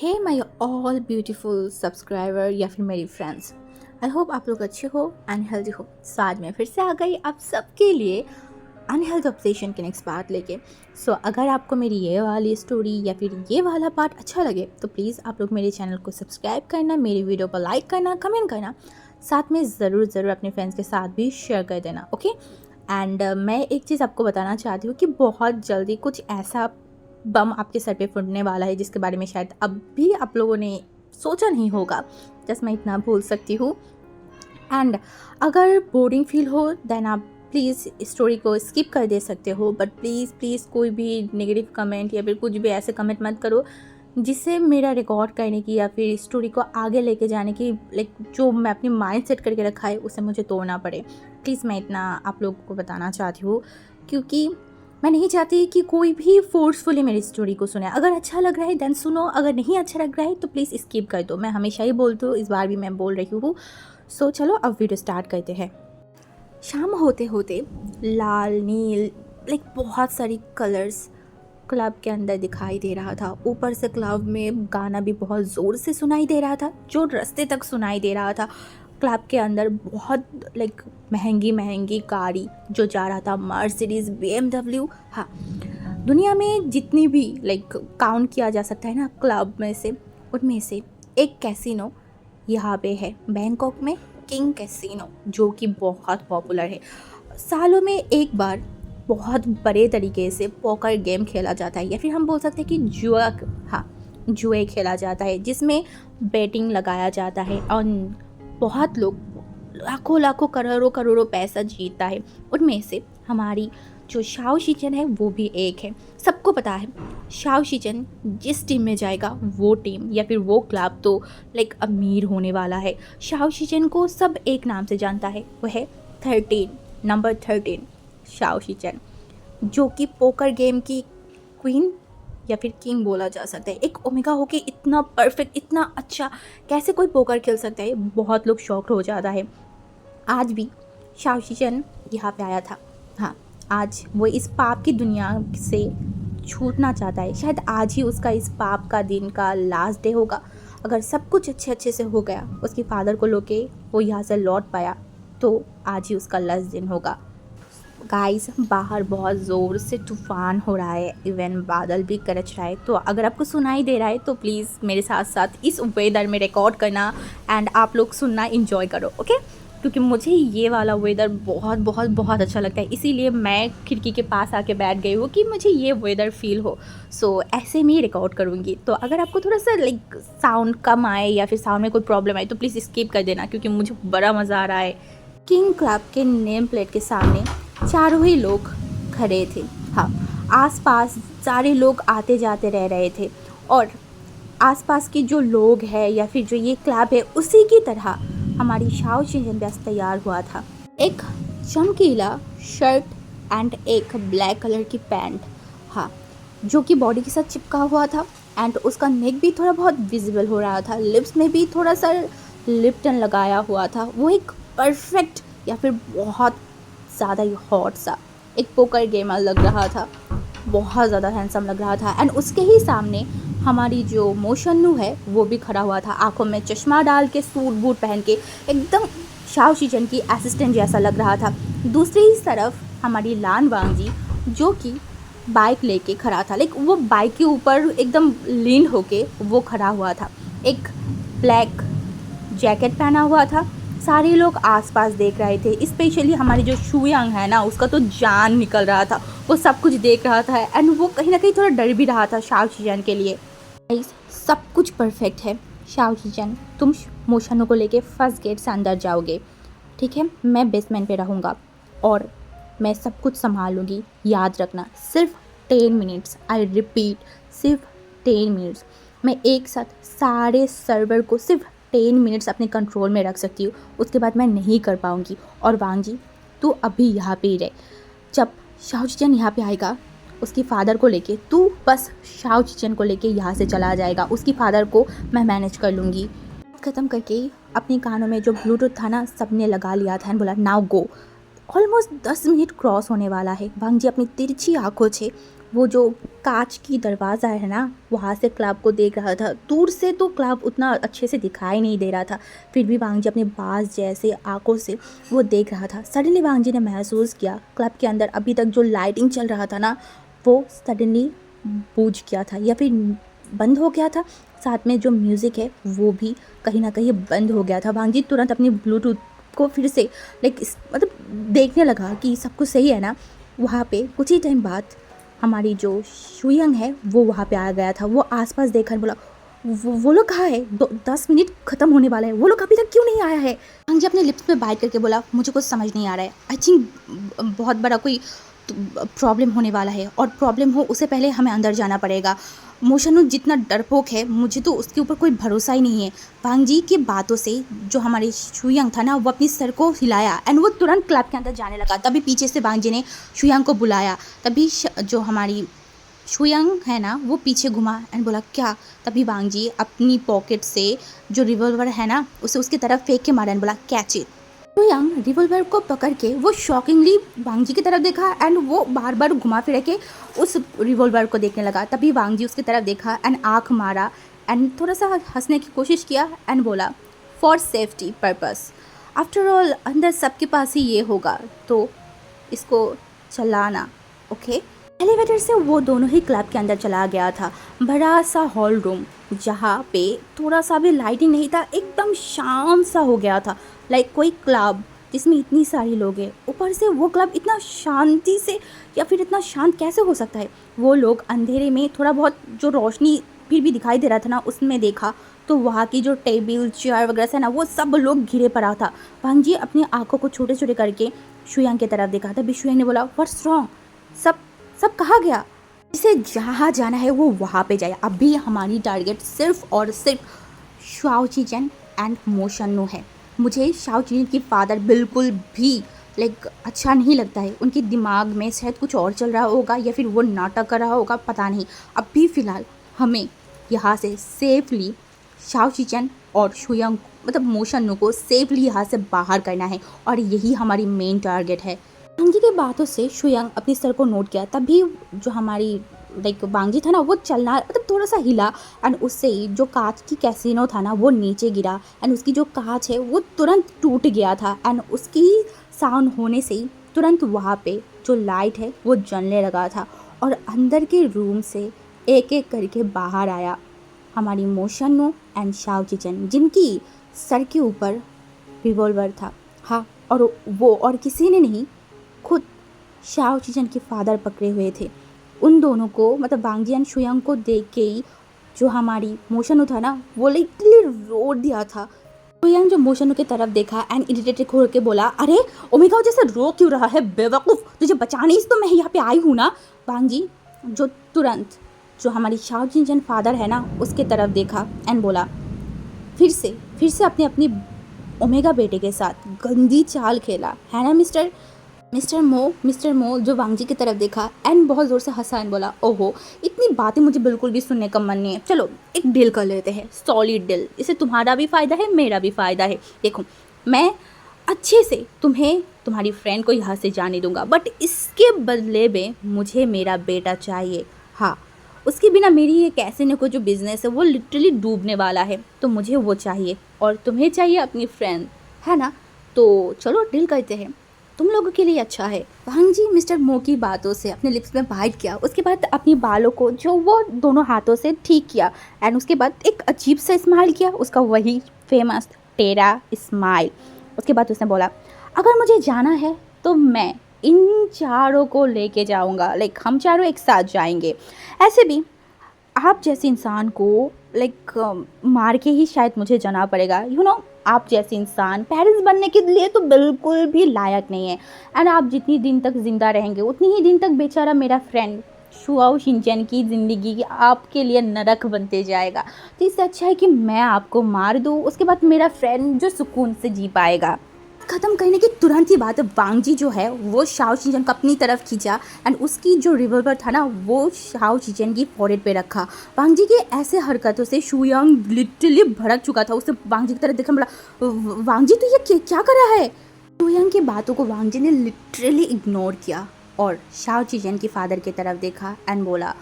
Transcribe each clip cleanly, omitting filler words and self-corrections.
Hey my all beautiful subscriber या फिर मेरी फ्रेंड्स, आई होप आप लोग अच्छे हो एंड हेल्दी हो। सो आज मैं फिर से आ गई आप सबके लिए अनहेल्थ ऑब्सेशन के नेक्स्ट पार्ट लेके। सो अगर आपको मेरी ये वाली स्टोरी या फिर ये वाला पार्ट अच्छा लगे तो प्लीज़ आप लोग मेरे चैनल को सब्सक्राइब करना, मेरी वीडियो को लाइक करना, कमेंट करना, साथ में ज़रूर अपने फ्रेंड्स के साथ भी शेयर कर देना, ओके। एंड मैं एक चीज़ आपको बताना चाहती हूँ कि बहुत जल्दी कुछ ऐसा बम आपके सर पे फूटने वाला है जिसके बारे में शायद अब भी आप लोगों ने सोचा नहीं होगा। जस्ट मैं इतना बोल सकती हूँ। एंड अगर बोरिंग फील हो देन आप प्लीज़ स्टोरी को स्किप कर दे सकते हो, बट प्लीज़ कोई भी नेगेटिव कमेंट या फिर कुछ भी ऐसे कमेंट मत करो जिससे मेरा रिकॉर्ड करने की या फिर स्टोरी को आगे लेके जाने की जो मैं अपनी माइंड सेट करके रखा है उसे मुझे तोड़ना पड़े। प्लीज़ मैं इतना आप लोगों को बताना चाहती हूँ, क्योंकि मैं नहीं चाहती कि कोई भी फोर्सफुली मेरी स्टोरी को सुने। अगर अच्छा लग रहा है देन सुनो, अगर नहीं अच्छा लग रहा है तो प्लीज़ स्किप कर दो। मैं हमेशा ही बोलती हूँ, इस बार भी मैं बोल रही हूँ। सो चलो अब वीडियो स्टार्ट करते हैं। शाम होते होते लाल नील बहुत सारी कलर्स क्लब के अंदर दिखाई दे रहा था। ऊपर से क्लब में गाना भी बहुत ज़ोर से सुनाई दे रहा था, जो रास्ते तक सुनाई दे रहा था। क्लब के अंदर बहुत महंगी गाड़ी जो जा रहा था, मर्सिडीज़, BMW। हाँ, दुनिया में जितनी भी काउंट किया जा सकता है ना क्लब में से, उनमें से एक कैसीनो यहाँ पे है बैंकॉक में, किंग कैसीनो, जो कि बहुत पॉपुलर है। सालों में एक बार बहुत बड़े तरीके से पोकर गेम खेला जाता है, या फिर हम बोल सकते हैं कि जुआ, हाँ, जुए खेला जाता है, जिसमें बेटिंग लगाया जाता है और बहुत लोग लाखों करोड़ों पैसा जीतता है। उनमें से हमारी जो शाओ शीचन है वो भी एक है। सबको पता है शाओ शीचन जिस टीम में जाएगा वो टीम या फिर वो क्लब तो अमीर होने वाला है। शाओ शीचन को सब एक नाम से जानता है, वो है 13 शाओ शीचन, जो कि पोकर गेम की क्वीन या फिर किंग बोला जा सकता है। एक ओमेगा होके इतना परफेक्ट, इतना अच्छा कैसे कोई पोकर खेल सकता है, बहुत लोग शॉक्ड हो जाता है। आज भी शाओ शीचन यहाँ पे आया था। हाँ, आज वो इस पाप की दुनिया से छूटना चाहता है। शायद आज ही उसका इस पाप का दिन का लास्ट डे होगा। अगर सब कुछ अच्छे से हो गया, उसके फादर को लेके वो यहाँ से लौट पाया, तो आज ही उसका लास्ट दिन होगा। गाइस, बाहर बहुत ज़ोर से तूफ़ान हो रहा है, इवन बादल भी गरज रहा है। तो अगर आपको सुनाई दे रहा है तो प्लीज़ मेरे साथ साथ इस वेदर में रिकॉर्ड करना एंड आप लोग सुनना एंजॉय करो, ओके। क्योंकि मुझे ये वाला वेदर बहुत अच्छा लगता है, इसीलिए मैं खिड़की के पास आके बैठ गई हूँ कि मुझे ये वेदर फील हो। सो ऐसे में ही रिकॉर्ड करूँगी। तो अगर आपको थोड़ा सा साउंड कम आए या फिर साउंड में कोई प्रॉब्लम आए तो प्लीज़ स्किप कर देना, क्योंकि मुझे बड़ा मज़ा आ रहा है। किंग क्लब के नेम प्लेट के सामने चारों ही लोग खड़े थे। हाँ, आसपास सारे लोग आते जाते रह रहे थे, और आसपास के जो लोग हैं या फिर जो ये क्लब है उसी की तरह हमारी शाओ शीचन भी तैयार हुआ था। एक चमकीला शर्ट एंड एक ब्लैक कलर की पैंट, हाँ, जो कि बॉडी के साथ चिपका हुआ था, एंड उसका नेक भी थोड़ा बहुत विजिबल हो रहा था। लिप्स में भी थोड़ा सा लिप्टन लगाया हुआ था। वो एक परफेक्ट या फिर बहुत ज़्यादा ही हॉट सा एक पोकर गेमर लग रहा था, बहुत ज़्यादा हैंडसम लग रहा था। एंड उसके ही सामने हमारी जो मोशन्नू है वो भी खड़ा हुआ था, आंखों में चश्मा डाल के, सूट बूट पहन के, एकदम शाओ शीचन की असिस्टेंट जैसा लग रहा था। दूसरी ही तरफ हमारी लान वांगजी, जो कि बाइक लेके खड़ा था, वो बाइक के ऊपर एकदम लीन होके वो खड़ा हुआ था, एक ब्लैक जैकेट पहना हुआ था। सारे लोग आसपास देख रहे थे, स्पेशली हमारी जो शुयांग है ना, उसका तो जान निकल रहा था। वो सब कुछ देख रहा था एंड वो कहीं ना कहीं थोड़ा डर भी रहा था शाओ शीचन के लिए। सब कुछ परफेक्ट है। शाओ शीचन, तुम मोशनों को लेके फर्स्ट गेट से अंदर जाओगे, ठीक है। मैं बेसमेंट पे रहूँगा और मैं सब कुछ संभाल लूँगी। याद रखना, सिर्फ 10 मिनट्स, आई रिपीट, सिर्फ 10 मिनट्स। मैं एक साथ सारे सर्वर को सिर्फ 10 मिनट्स अपने कंट्रोल में रख सकती हूँ, उसके बाद मैं नहीं कर पाऊँगी। और वांगजी, तू अभी यहाँ पे ही रहे। जब शाओ शीचन यहाँ पे आएगा उसकी फादर को लेके, तू बस शाओ शीचन को लेके यहाँ से चला जाएगा। उसकी फादर को मैं मैनेज कर लूँगी। ख़त्म करके अपने कानों में जो ब्लूटूथ था ना, सबने लगा लिया था एंड बोला now go. Almost 10 minute cross होने वाला है। वांगजी अपनी तिरछी आंखों से वो जो कांच की दरवाज़ा है ना, वहाँ से क्लब को देख रहा था। दूर से तो क्लब उतना अच्छे से दिखाई नहीं दे रहा था, फिर भी वांग जी अपने बाज जैसे आंखों से वो देख रहा था। सडनली वांग जी ने महसूस किया क्लब के अंदर अभी तक जो लाइटिंग चल रहा था ना, वो सडनली बुझ गया था या फिर बंद हो गया था। साथ में जो म्यूज़िक है वो भी कहीं ना कहीं बंद हो गया था। वांग जी तुरंत अपनी ब्लूटूथ को फिर से मतलब देखने लगा कि सब कुछ सही है ना। वहाँ पे कुछ ही टाइम बाद हमारी जो शुयंग है वो वहाँ पे आ गया था। वो आसपास देखा और बोला, वो लोग कहाँ है? 10 मिनट ख़त्म होने वाला है, वो लोग अभी तक क्यों नहीं आया है? वांग जी अपने लिप्स में बाइट करके बोला, मुझे कुछ समझ नहीं आ रहा है। आई थिंक बहुत बड़ा कोई प्रॉब्लम होने वाला है, और प्रॉब्लम हो उससे पहले हमें अंदर जाना पड़ेगा। मोशनु जितना डरपोक है, मुझे तो उसके ऊपर कोई भरोसा ही नहीं है। वांग जी की बातों से जो हमारे शुयंग था ना, वो अपनी सर को हिलाया एंड वो तुरंत क्लब के अंदर जाने लगा। तभी पीछे से वांग जी ने शुयंग को बुलाया। तभी जो हमारी शुयंग है ना, वो पीछे घुमा एंड बोला क्या? तभी वांग जी अपनी पॉकेट से जो रिवॉल्वर है ना, उसे उसकी तरफ फेंक के मारा एंड बोला कैच इट। शुयंग रिवॉल्वर को पकड़ के वो शॉकिंगली वांग जी की तरफ देखा एंड वो बार बार घुमा फिर के उस रिवॉल्वर को देखने लगा। तभी वांग जी उसकी तरफ देखा एंड आँख मारा एंड थोड़ा सा हंसने की कोशिश किया एंड बोला for safety purpose. After all अंदर सबके पास ही ये होगा, तो इसको चलाना। ओके। एलिवेटर से वो दोनों ही क्लब के अंदर चला गया था। बड़ा सा हॉल रूम जहाँ पे थोड़ा सा भी लाइटिंग नहीं था, एकदम शांत सा हो गया था। लाइक कोई क्लब जिसमें इतनी सारी लोग हैं, ऊपर से वो क्लब इतना शांति से, या फिर इतना शांत कैसे हो सकता है? वो लोग अंधेरे में थोड़ा बहुत जो रोशनी फिर भी दिखाई दे रहा था ना, उसमें देखा तो वहाँ की जो टेबल चेयर वगैरह से ना, वो सब लोग घिरे पड़ा था। वांग जी अपनी आंखों को छोटे छोटे करके शुयंग की तरफ देखा। तभी शुयंग ने बोला व्हाट्स रॉन्ग? सब सब कहाँ गया? इसे जहाँ जाना है वो वहाँ पे जाए। अभी हमारी टारगेट सिर्फ और सिर्फ शाओ चीचन एंड मोशनु है। मुझे शाओ चीचन की फादर बिल्कुल भी अच्छा नहीं लगता है। उनके दिमाग में शायद कुछ और चल रहा होगा, या फिर वो नाटक कर रहा होगा, पता नहीं। अभी फ़िलहाल हमें यहाँ से सेफली शाओ चीचन और शुयंग मतलब मोशनु को सेफली यहाँ से बाहर करना है, और यही हमारी मेन टारगेट है। वांग जी की बातों से शुयंग अपनी सर को नोट किया। तभी जो हमारी वांग जी था ना, वो चलना मतलब थोड़ा सा हिला एंड उससे ही जो कांच की कैसीनो था ना, वो नीचे गिरा एंड उसकी जो कांच है वो तुरंत टूट गया था। एंड उसकी साउंड होने से ही तुरंत वहाँ पे जो लाइट है वो जलने लगा था, और अंदर के रूम से एक एक करके बाहर आया हमारी मोशनु एंड शाओ चीचन, जिनकी सर के ऊपर रिवॉल्वर था। हाँ, और वो और किसी ने नहीं, खुद शाओ चीचन के फादर पकड़े हुए थे। उन दोनों को मतलब वांग जी एंड शुयंग को देख के ही जो हमारी मोशनु था ना, वो लिटरली रो दिया था। शुयंग जो मोशनु की तरफ देखा एंड इरिटेटेड हो के बोला, अरे ओमेगा जैसे रो क्यों रहा है बेवकूफ़? तुझे बचाने ही तो मैं यहाँ पे आई हूँ ना। वांग जी जो तुरंत जो हमारी शाओ चीचन फादर है ना, उसके तरफ देखा एंड बोला, फिर से अपने अपनी ओमेगा बेटे के साथ गंदी चाल खेला है ना मिस्टर मो जो वांग जी की तरफ देखा एंड बहुत ज़ोर से हंसा एंड बोला, ओहो इतनी बातें मुझे बिल्कुल भी सुनने का मन नहीं है। चलो एक डील कर लेते हैं, सॉलिड डील। इससे तुम्हारा भी फ़ायदा है, मेरा भी फ़ायदा है। देखो, मैं अच्छे से तुम्हें तुम्हारी फ्रेंड को यहाँ से जाने दूंगा, बट इसके बदले में मुझे मेरा बेटा चाहिए। हाँ, उसके बिना मेरी ये कैसीनो को जो बिज़नेस है वो लिटरली डूबने वाला है, तो मुझे वो चाहिए, और तुम्हें चाहिए अपनी फ्रेंड, है ना? तो चलो डील करते हैं, तुम लोगों के लिए अच्छा है। वांग जी मिस्टर मो की बातों से अपने लिप्स में बाइट किया। उसके बाद अपनी बालों को जो वो दोनों हाथों से ठीक किया एंड उसके बाद एक अजीब सा स्माइल किया, उसका वही फेमस टेरा स्माइल। उसके बाद उसने बोला, अगर मुझे जाना है तो मैं इन चारों को लेके जाऊंगा। हम चारों एक साथ जाएंगे। ऐसे भी आप जैसे इंसान को मार के ही शायद मुझे जाना पड़ेगा। आप जैसे इंसान पेरेंट्स बनने के लिए तो बिल्कुल भी लायक नहीं है। एंड आप जितनी दिन तक ज़िंदा रहेंगे उतनी ही दिन तक बेचारा मेरा फ्रेंड शुआओ शिनचैन की ज़िंदगी आपके लिए नरक बनते जाएगा। तो इससे अच्छा है कि मैं आपको मार दूँ, उसके बाद मेरा फ्रेंड जो सुकून से जी पाएगा। ख़त्म करने की तुरंत ही बात वांग जी जो है वो शाओ चीचन को अपनी तरफ खींचा एंड उसकी जो रिवॉल्वर था ना, वो शाओ चीचन की फोrehead पे रखा। वांग जी के ऐसे हरकतों से शुयंग लिटरली भड़क चुका था। उससे वांग जी की तरफ देखा, बोला, वांग जी तो ये क्या कर रहा है? शुयंग की बातों को वांग जी ने लिटरली इग्नोर किया। और शाओ चिजन की फादर की तरफ देखा एंड बोला,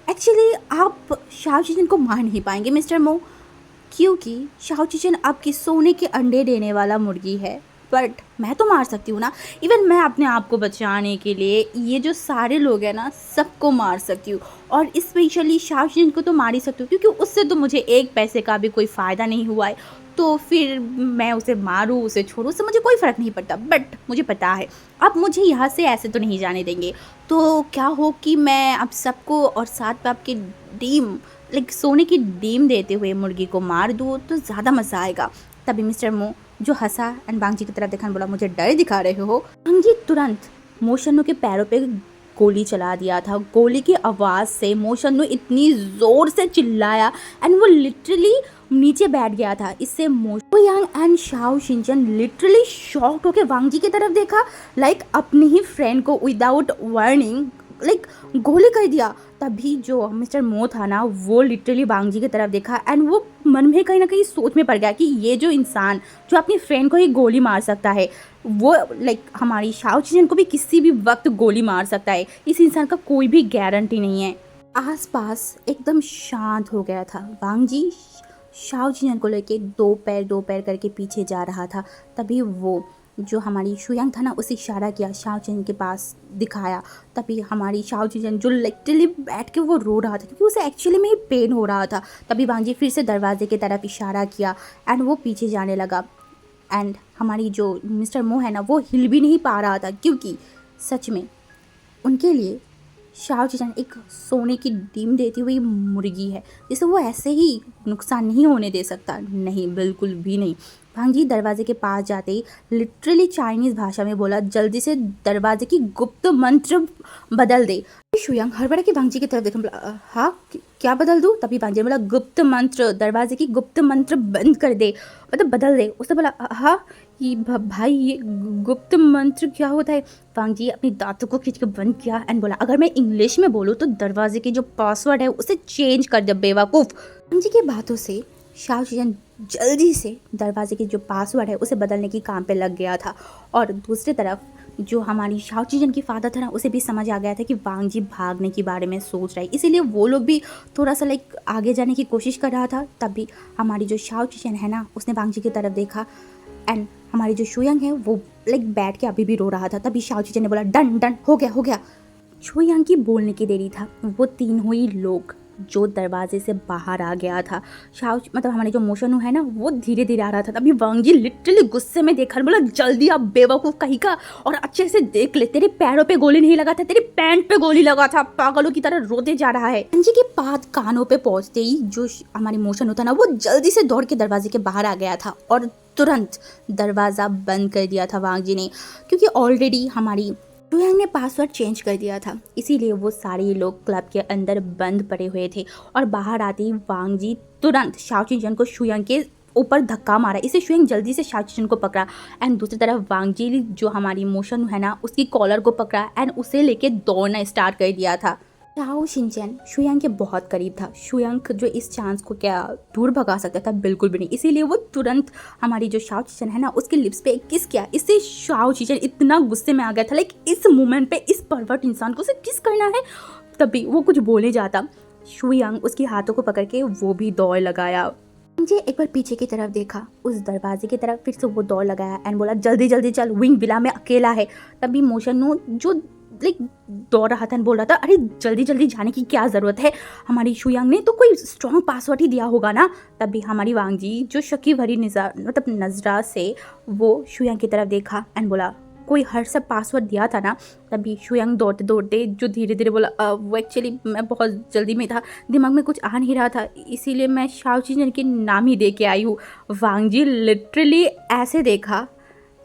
एक्चुअली आप शाओ चिजन को मार नहीं पाएंगे मिस्टर मो, क्योंकि शाओ चिजन आपकी सोने के अंडे देने वाला मुर्गी है, बट मैं तो मार सकती हूँ ना। इवन मैं अपने आप को बचाने के लिए ये जो सारे लोग हैं ना सबको मार सकती हूँ, और स्पेशली शाओ चिजन को तो मार ही सकती हूँ, क्योंकि उससे तो मुझे एक पैसे का भी कोई फ़ायदा नहीं हुआ है। तो फिर मैं उसे मारूँ उसे छोड़ूँ उससे मुझे कोई फ़र्क नहीं पड़ता, बट मुझे पता है आप मुझे यहाँ से ऐसे तो नहीं जाने देंगे। तो क्या हो कि मैं आप सबको और साथ में आपके डीम सोने की डीम देते हुए मुर्गी को मार दूँ तो ज़्यादा मज़ा आएगा। तभी मिस्टर मो जो हंसा एंड बांगजी की तरफ देखा बोला, मुझे डर दिखा रहे हो। बांगजी तुरंत मोशनु के पैरों पे गोली चला दिया था। गोली की आवाज़ से मोशनु इतनी ज़ोर से चिल्लाया एंड वो लिटरली नीचे बैठ गया था। इससे मोशो यांग and Xiao Xingchen literally shocked होकर वांगजी की तरफ देखा, अपनी ही फ्रेंड को विदाउट वार्निंग गोली कर दिया। तभी जो मिस्टर मो था ना वो लिटरली बांगजी की तरफ देखा एंड वो मन में कहीं ना कहीं सोच में पड़ गया कि ये जो इंसान जो अपनी फ्रेंड को ही गोली मार सकता है वो हमारी शाओ चिजन को भी किसी भी वक्त गोली मार सकता है। इस इंसान का कोई भी गारंटी नहीं है। आसपास एकदम शांत हो गया था। बांगजी शाओ चिजन को लेके दो पैर करके पीछे जा रहा था। तभी वो जो हमारी शुयांग था ना उसे इशारा किया, शाओ चिजन के पास दिखाया। तभी हमारी शाओ चिजन जो लिटरली बैठ के वो रो रहा था क्योंकि उसे एक्चुअली में ही पेन हो रहा था। तभी बांगजी फिर से दरवाजे की तरफ इशारा किया एंड वो पीछे जाने लगा। एंड हमारी जो मिस्टर मो है ना वो हिल भी नहीं पा रहा था, क्योंकि सच में उनके लिए शाओ चिजन एक सोने की डीम देती हुई मुर्गी है जिसे वो ऐसे ही नुकसान नहीं होने दे सकता। नहीं, बिल्कुल भी नहीं। भांजी दरवाजे के पास जाते ही लिटरली चाइनीज़ भाषा में बोला, जल्दी से दरवाजे की गुप्त मंत्र बदल दे। शुयांग हड़बड़ा के भांजी की तरफ देखा, बोला हाँ क्या बदल दूँ? तभी भांजी ने बोला गुप्त मंत्र, दरवाजे की गुप्त मंत्र बंद कर दे, मतलब बदल दे। उसने बोला हाँ ये भाई ये गुप्त मंत्र क्या होता है? भांजी अपनी दांतों को खींच के बंद किया एंड बोला, अगर मैं इंग्लिश में बोलूँ तो दरवाजे की जो पासवर्ड है उसे चेंज कर दे बेवकूफ़। भांजी की बातों से शाओ चिजन जल्दी से दरवाजे की जो पासवर्ड है उसे बदलने की काम पे लग गया था। और दूसरी तरफ जो हमारी शाओ चिजन की फादर था ना उसे भी समझ आ गया था कि वांगजी भागने के बारे में सोच रहा है, इसीलिए वो लोग भी थोड़ा सा आगे जाने की कोशिश कर रहा था। तभी हमारी जो शाओ चिजन है ना उसने वांगजी की तरफ देखा एंड हमारी जो शुयांग है वो बैठ के अभी भी रो रहा था। तभी शाओ चिजन ने बोला डन डन हो गया हो गया। शुयांग की बोलने की देरी था, वो तीनों ही लोग जो दरवाजे से बाहर आ गया था। शाओ मतलब हमारे जो मोशनु है ना वो धीरे धीरे आ रहा था। तभी वांगजी लिटरली गुस्से में देखा, बोला जल्दी आप बेवकूफ़ कहीं का, और अच्छे से देख ले, तेरे पैरों पे गोली नहीं लगा था, तेरे पैंट पे गोली लगा था, पागलों की तरह रोते जा रहा है। वांगजी के बाद कानों पे पहुंचते ही जो हमारी मोशनु था ना वो जल्दी से दौड़ के दरवाजे के बाहर आ गया था और तुरंत दरवाज़ा बंद कर दिया था वांगजी ने, क्योंकि ऑलरेडी हमारी शुयांग ने पासवर्ड चेंज कर दिया था। इसीलिए वो सारे लोग क्लब के अंदर बंद पड़े हुए थे। और बाहर आते ही वांगजी तुरंत शाओ चिजन को शुयांग के ऊपर धक्का मारा। इसे शुयांग जल्दी से शाओ चिजन को पकड़ा एंड दूसरी तरफ वांगजी जो हमारी मोशनु है ना उसकी कॉलर को पकड़ा एंड उसे लेके दौड़ना स्टार्ट कर दिया था। शाओ शिनचैन शुयांग के बहुत करीब था। शुयांग जो इस चांस को क्या दूर भगा सकता था? बिल्कुल भी नहीं। इसीलिए वो तुरंत हमारी जो शाओ चिजन है ना उसके लिप्स पे किस किया। इससे शाओ चिजन इतना गुस्से में आ गया था, इस मोमेंट पे इस परवर्ट इंसान को उसे किस करना है। तभी वो कुछ बोले जाता, शुयांग उसके हाथों को पकड़ के वो भी दौड़ लगाया। मुझे एक बार पीछे की तरफ देखा, उस दरवाजे की तरफ, फिर से वो दौड़ लगाया एंड बोला जल्दी जल्दी चल, विंग विला में अकेला है। तभी मोशनु जो दौड़ रहा था बोल रहा था, अरे जल्दी जल्दी जाने की क्या ज़रूरत है, हमारी शुयांग ने तो कोई स्ट्रॉन्ग पासवर्ड ही दिया होगा ना। तभी हमारी वांगजी जो शकी भरी नजरा से वो शुयांग की तरफ देखा एंड बोला कोई हर सब पासवर्ड दिया था ना। तभी शुयांग दौड़ते दौड़ते जो धीरे धीरे बोला वो एक्चुअली मैं बहुत जल्दी में था, दिमाग में कुछ आ नहीं रहा था, इसीलिए मैं शाओ चिजन के नाम ही दे के आई हूँ। वांगजी लिटरली ऐसे देखा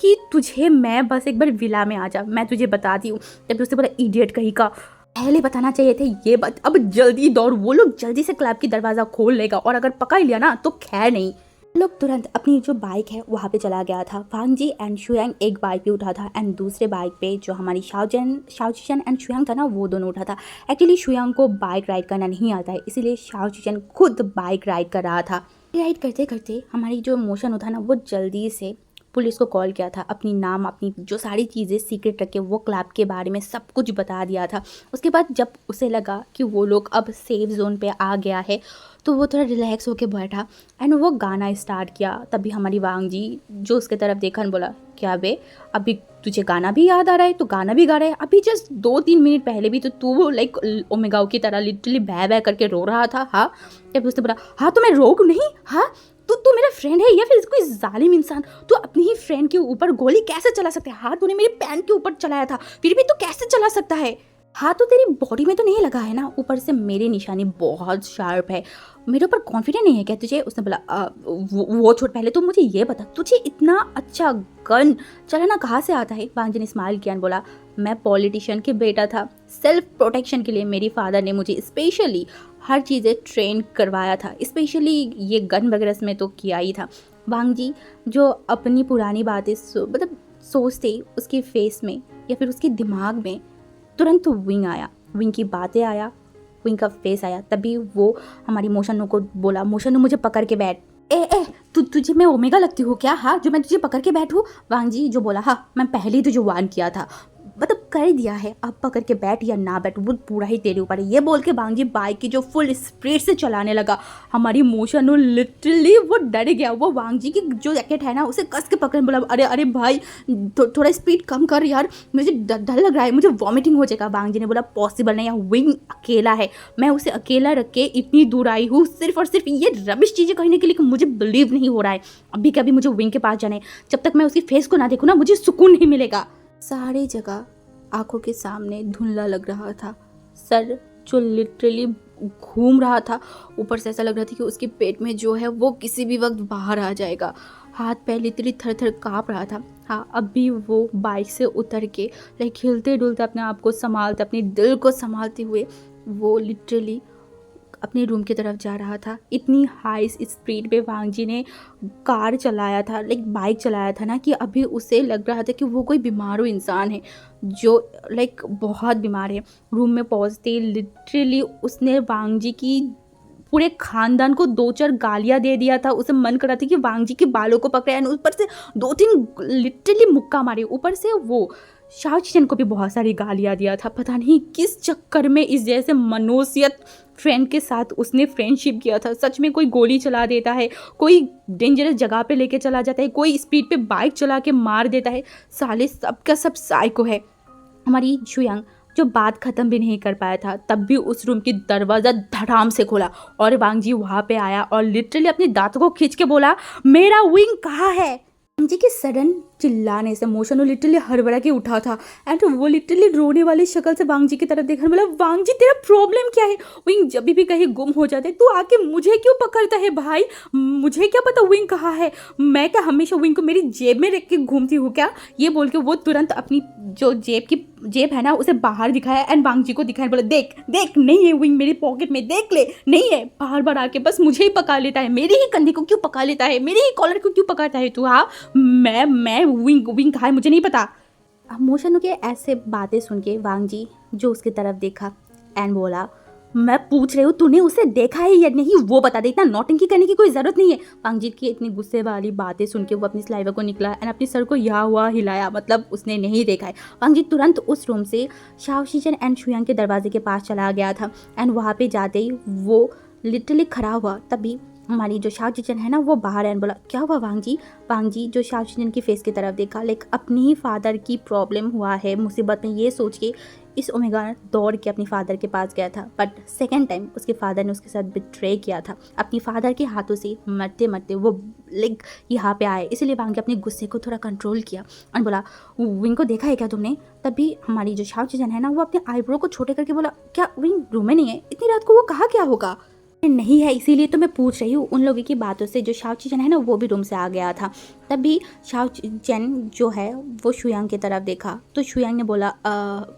कि तुझे मैं बस एक बार विला में आ जा, मैं तुझे बताती हूँ। तभी उससे बोला इडियट कहीं का, पहले बताना चाहिए थे ये बात, अब जल्दी दौड़। वो लोग जल्दी से क्लब की दरवाज़ा खोल लेगा और अगर पकड़ लिया ना तो खैर नहीं। लोग तुरंत अपनी जो बाइक है वहाँ पे चला गया था। वांगजी एंड शुयांग एक बाइक पे उठा था एंड दूसरे बाइक पे जो हमारी शाओ चिजन एंड शुयांग था ना वो दोनों उठा था। एक्चुअली शुयांग को बाइक राइड करना नहीं आता है, इसीलिए शाओ चिजन खुद बाइक राइड कर रहा था। राइड करते करते हमारी जो मोशन था ना वो जल्दी से पुलिस को कॉल किया था, अपनी नाम, अपनी जो सारी चीज़ें सीक्रेट रख के वो क्लब के बारे में सब कुछ बता दिया था। उसके बाद जब उसे लगा कि वो लोग अब सेफ जोन पे आ गया है, तो वो थोड़ा रिलैक्स होके बैठा एंड वो गाना स्टार्ट किया। तभी हमारी वांग जी जो उसके तरफ देखा बोला, क्या बे, अभी तुझे गाना भी याद आ रहा है, तो गाना भी गा रहा है? अभी जस्ट 2-3 मिनट पहले भी तो तू लाइक ओमेगाओ की तरह लिटरली बै बै करके रो रहा था। हाँ, जब उसने बोला हाँ तो मैं रोक नहीं, हाँ तू मेरा फ्रेंड है या फिर कोई जालिम इंसान? तू अपनी ही फ्रेंड के ऊपर गोली कैसे चला सकता है? हाँ तूने मेरी पैंट के ऊपर चलाया था, फिर भी तू कैसे चला सकता है? हाँ तो तेरी बॉडी में तो नहीं लगा है ना, ऊपर से मेरी निशानी बहुत शार्प है, मेरे ऊपर कॉन्फिडेंट नहीं है क्या तुझे? उसने बोला वो छोड़, पहले तो मुझे ये बता तुझे इतना अच्छा गन चलाना कहाँ से आता है? वांग जी ने स्माइल किया और बोला, मैं पॉलिटिशियन के बेटा था, सेल्फ प्रोटेक्शन के लिए मेरी फादर ने मुझे स्पेशली हर चीज़ें ट्रेन करवाया था, स्पेशली ये गन वगैरह में तो किया ही था। वांग जी जो अपनी पुरानी बातें मतलब सोचते उसके फेस में या फिर उसके दिमाग में तुरंत विंग आया, विंग की बातें आया, विंग का फेस आया। तभी वो हमारी मोशनू को बोला, मोशनू मुझे पकड़ के बैठ। ए तुझे मैं ओमेगा लगती हूँ क्या? हाँ जो मैं तुझे पकड़ के बैठूँ? वांग जी जो बोला, हाँ मैं पहले ही तुझे वार्न किया था, मतलब कर दिया है, अब पकड़ के बैठ या ना बैठ वो पूरा ही तेरे ऊपर है। ये बोल के वांग जी बाइक की जो फुल स्पीड से चलाने लगा। हमारी मोशनू लिटरली वो डर गया, वो वांग जी की जो जैकेट है ना उसे कस के पकड़ बोला, अरे भाई थोड़ा स्पीड कम कर यार, मुझे डर लग रहा है, मुझे वॉमिटिंग हो जाएगा। वांग जी ने बोला पॉसिबल नहीं है, विंग अकेला है, मैं उसे अकेला रख के इतनी दूर आई हूँ सिर्फ और सिर्फ ये रबिश चीज़ें कहने के लिए कि मुझे बिलीव नहीं हो रहा है। अभी कभी मुझे विंग के पास जाना है, जब तक मैं उसकी फेस को ना देखूँ ना मुझे सुकून नहीं मिलेगा। सारी जगह आंखों के सामने धुंधला लग रहा था, सर जो लिटरली घूम रहा था, ऊपर से ऐसा लग रहा था कि उसके पेट में जो है वो किसी भी वक्त बाहर आ जाएगा, हाथ पैर लिटरली थर थर काँप रहा था। हाँ अभी वो बाइक से उतर के लाइक हिलते डुलते अपने आप को संभालते, अपने दिल को संभालते हुए वो लिटरली अपने रूम की तरफ जा रहा था। इतनी हाई स्पीड पे वांग जी ने कार चलाया था, लाइक बाइक चलाया था ना, कि अभी उसे लग रहा था कि वो कोई बीमारू इंसान है जो लाइक बहुत बीमार है। रूम में पहुंचते लिटरली उसने वांग जी की पूरे खानदान को 2-4 गालियां दे दिया था। उसे मन कर रहा था कि वांग जी के बालों को पकड़े एंड ऊपर से 2-3 लिटरली मुक्का मारे। ऊपर से वो शाओ चिचन को भी बहुत सारी गालियां दिया था, पता नहीं किस चक्कर में इस जैसे मनोसियत फ्रेंड के साथ उसने फ्रेंडशिप किया था। सच में कोई गोली चला देता है, कोई डेंजरस जगह पे लेके चला जाता है, कोई स्पीड पे बाइक चला के मार देता है, साले सबका सब साइको है। हमारी जुयांग जो बात ख़त्म भी नहीं कर पाया था तब भी उस रूम की दरवाज़ा धड़ाम से खोला और वांग जी वहाँ पे आया और लिटरली अपने दांतों को खींच के बोला, मेरा विंग कहाँ है? वांग जी के सडन चिल्लाने से मोशनू लिटरली हड़बड़ा के उठा था एंड वो लिटरली रोने वाली शक्ल से वांग जी की तरफ देखा, बोला वांग जी तेरा प्रॉब्लम क्या है? विंग जब भी कहीं गुम हो जाते तू आके मुझे क्यों पकड़ता है भाई? मुझे क्या पता विंग कहाँ है? मैं क्या हमेशा विंग को मेरी जेब में रख के घूमती हूँ क्या? ये बोल के वो तुरंत अपनी जो जेब है ना उसे बाहर दिखाया एंड वांग जी को दिखाया, बोला देख देख नहीं है विंग मेरी पॉकेट में, देख ले नहीं है। बार बार आके बस मुझे ही पकड़ लेता है, मेरे ही कंधे को क्यों पकड़ लेता है, मेरे ही कॉलर को क्यों पकड़ता है तू? हाँ मैं विंग कहा है मुझे नहीं पता। मोशनू के ऐसे बातें सुन के वांग जी जो उसकी तरफ देखा एंड बोला, मैं पूछ रही हूँ तूने उसे देखा है या नहीं वो बता दे, इतना नौटंकी करने की कोई ज़रूरत नहीं है। वांग जी की इतनी गुस्से वाली बातें सुन के वो अपनी स्लाइवा को निकला एंड अपनी सर को यहाँ हुआ हिलाया, मतलब उसने नहीं देखा है। वांग जी तुरंत उस रूम से शाओ शिचन एंड शुयांग के दरवाजे के पास चला गया था एंड वहाँ पे जाते ही वो लिटरली खड़ा हुआ। तभी हमारी जो शाओ चिचन है ना वो बाहर है, बोला क्या हुआ वांग जी? वांग जी जो शाओ चिचन की फेस की तरफ देखा, लाइक अपनी ही फादर की प्रॉब्लम हुआ है मुसीबत में, ये सोच के इस ओमेगा दौड़ के अपनी फादर के पास गया था, बट सेकेंड टाइम उसके फादर ने उसके साथ बिट्रे किया था। अपनी फादर के हाथों से मरते मरते वो लाइक यहाँ पे आए, इसीलिए वांग अपने गुस्से को थोड़ा कंट्रोल किया और बोला विंग को देखा है क्या तुमने? तभी हमारी जो शाओ चिचन है ना वो अपने आईब्रो को छोटे करके बोला, क्या विंग रूम में नहीं है? इतनी रात को वो कहाँ क्या होगा? नहीं है इसीलिए तो मैं पूछ रही हूँ। उन लोगों की बातों से जो शाओ चिचन है ना वो भी रूम से आ गया था। तभी शाओ चिचन जो है वो शुयांग की तरफ देखा तो शुयांग ने बोला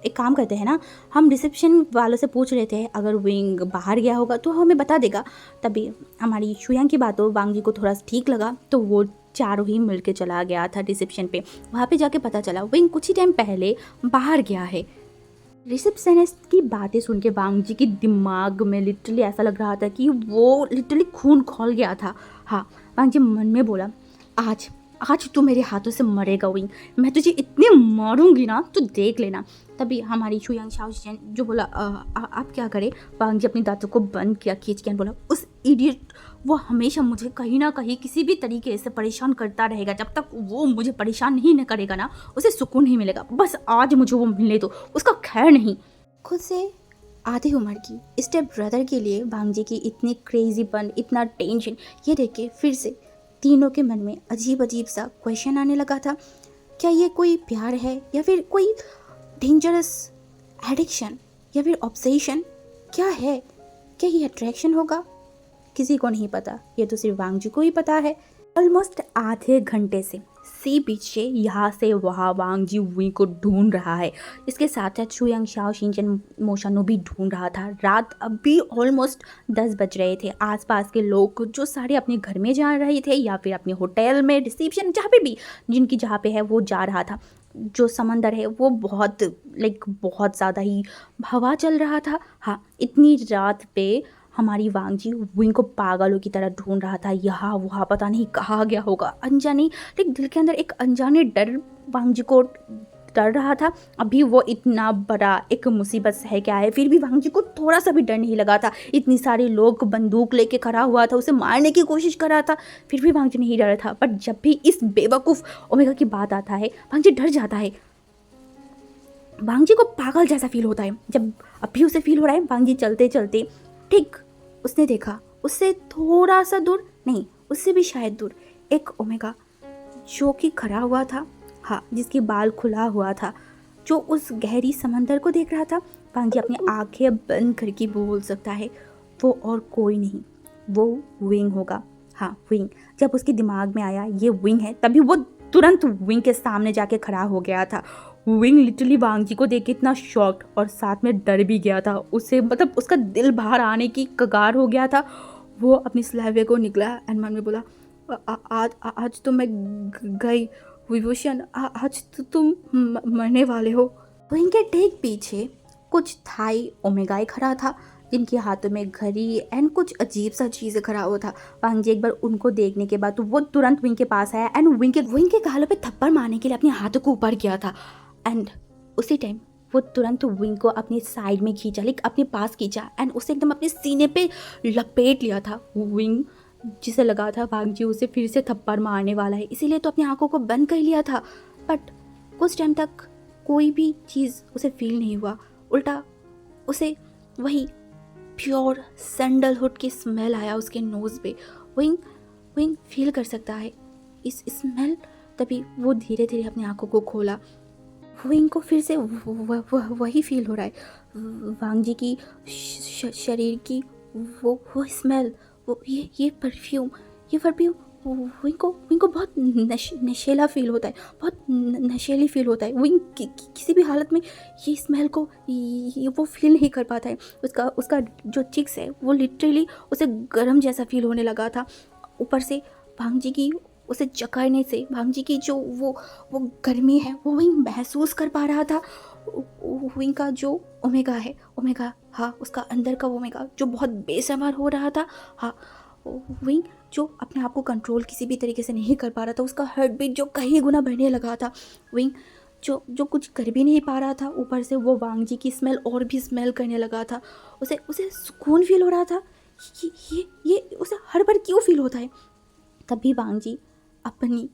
एक काम करते हैं ना, हम रिसेप्शन वालों से पूछ रहे थे, अगर विंग बाहर गया होगा तो हमें बता देगा। तभी हमारी शुयांग की बातों वांग जी को थोड़ा ठीक लगा तो वो चारों ही मिल के चला गया था रिसेप्शन पे। वहाँ पे जाके पता चला विंग कुछ ही टाइम पहले बाहर गया है। रिसेप्शनिस्ट की बातें सुन के वांग जी की दिमाग में लिटरली ऐसा लग रहा था कि वो लिटरली खून खौल गया था। हाँ वांग जी मन में बोला, आज तू मेरे हाथों से मरेगा विंग, मैं तुझे इतनी मारूंगी ना, तू देख लेना। तभी हमारी शुयांग शाओशियन जो बोला आप क्या करें। वांग जी अपनी दांतों को बंद किया खींच के, बोला उस इडियट, वो हमेशा मुझे कहीं ना कहीं किसी भी तरीके से परेशान करता रहेगा। जब तक वो मुझे परेशान नहीं न करेगा ना, उसे सुकून नहीं मिलेगा। बस आज मुझे वो मिलने दो, उसका खैर नहीं। खुद से आधी उम्र की स्टेप ब्रदर के लिए वांग जी की इतनी क्रेजीपन, इतना टेंशन, ये देख के फिर से तीनों के मन में अजीब अजीब सा क्वेश्चन आने लगा था। क्या ये कोई प्यार है या फिर कोई डेंजरस एडिक्शन या फिर ऑब्सेशन? क्या है? क्या ये अट्रैक्शन होगा? किसी को नहीं पता, ये तो सिर्फ वांग जी को ही पता है। ऑलमोस्ट आधे घंटे से सी बीच से यहाँ से वहाँ वांग जी वुई को ढूंढ रहा है। इसके साथ साथ शुयांग शाओ शिनचन मोशानो भी ढूंढ रहा था। रात अभी ऑलमोस्ट 10 बज रहे थे। आसपास के लोग जो सारे अपने घर में जा रहे थे या फिर अपने होटल में, रिसेप्शन, जहाँ पे भी जिनकी जहाँ पे है वो जा रहा था। जो समंदर है वो बहुत बहुत ज़्यादा ही हवा चल रहा था। हाँ, इतनी रात पे हमारी वांग जी विंग को पागलों की तरह ढूंढ रहा था। यहाँ वहाँ पता नहीं कहाँ गया होगा, अनजाने, लेकिन दिल के अंदर एक अनजाने डर वांग जी को डर रहा था। अभी वो इतना बड़ा एक मुसीबत सह के आए, फिर भी वांग जी को थोड़ा सा भी डर नहीं लगा था। इतनी सारे लोग बंदूक लेके खड़ा हुआ था, उसे मारने की कोशिश कर रहा था, फिर भी वांग जी नहीं डरा था। पर जब भी इस बेवकूफ़ ओमेगा की बात आता है, वांग जी डर जाता है। वांग जी को पागल जैसा फील होता है। जब अभी उसे फील हो रहा है, वांग जी चलते चलते ठीक उसने देखा, उससे थोड़ा सा दूर, नहीं उससे भी शायद दूर, एक ओमेगा जो कि खड़ा हुआ था। हाँ, जिसकी बाल खुला हुआ था, जो उस गहरी समंदर को देख रहा था। वांग जी अपनी आंखें बंद करके बोल सकता है, वो और कोई नहीं, वो विंग होगा। हाँ, विंग। जब उसके दिमाग में आया ये विंग है, तभी वो तुरंत विंग के सामने जाके खड़ा हो गया था। विंग लिटरली वांग जी को देख के इतना शॉक्ड और साथ में डर भी गया था। उसे उसका दिल बाहर आने की कगार हो गया था। वो अपनी स्लाइवे को निकला एंड मन में बोला, आज तो मैं गई विभूषण, आज तो तुम मरने वाले हो। विंग के ठीक पीछे कुछ थाई ओमेगाई खड़ा था, जिनके हाथों में घड़ी एंड कुछ अजीब सा चीज़ें खड़ा हुआ था। वांग जी एक बार उनको देखने के बाद तो वो तुरंत विंग के पास आया एंड विंग के गालों पे थप्पड़ मारने के लिए अपने हाथों को ऊपर किया था। एंड उसी टाइम वो तुरंत विंग को अपनी साइड में खींचा, लाइक अपने पास खींचा एंड उसे एकदम अपने सीने पे लपेट लिया था। विंग जिसे लगा था वांग जी उसे फिर से थप्पड़ मारने वाला है, इसीलिए तो अपनी आंखों को बंद कर लिया था। बट कुछ टाइम तक कोई भी चीज़ उसे फील नहीं हुआ। उल्टा उसे वही प्योर सैंडलवुड की स्मेल आया उसके नोज़ पे। विंग फील कर सकता है इस स्मेल। तभी वो धीरे धीरे अपनी आंखों को खोला। विंग को फिर से वही फील हो रहा है, वांग जी की शरीर की वो स्मेल, वो ये परफ्यूम विंग को बहुत नशेला फील होता है, बहुत नशेली फील होता है। विंग किसी भी हालत में ये स्मेल को वो फील नहीं कर पाता है। उसका जो चिक्स है वो लिटरली उसे गर्म जैसा फील होने लगा था। ऊपर से वांग जी की उसे जकड़ने से वांग जी की जो वो गर्मी है वो विंग महसूस कर पा रहा था। विंग का जो ओमेगा, हाँ, उसका अंदर का ओमेगा जो बहुत बेसुमार हो रहा था। हाँ, विंग जो अपने आप को कंट्रोल किसी भी तरीके से नहीं कर पा रहा था। उसका हार्ट बीट जो कई गुना बढ़ने लगा था। विंग जो कुछ कर भी नहीं पा रहा था, ऊपर से वो वांग जी की स्मेल और भी स्मेल करने लगा था। उसे सुकून फील हो रहा था। ये उसे हर बार क्यों फील होता है? तभी वांग जी अपनी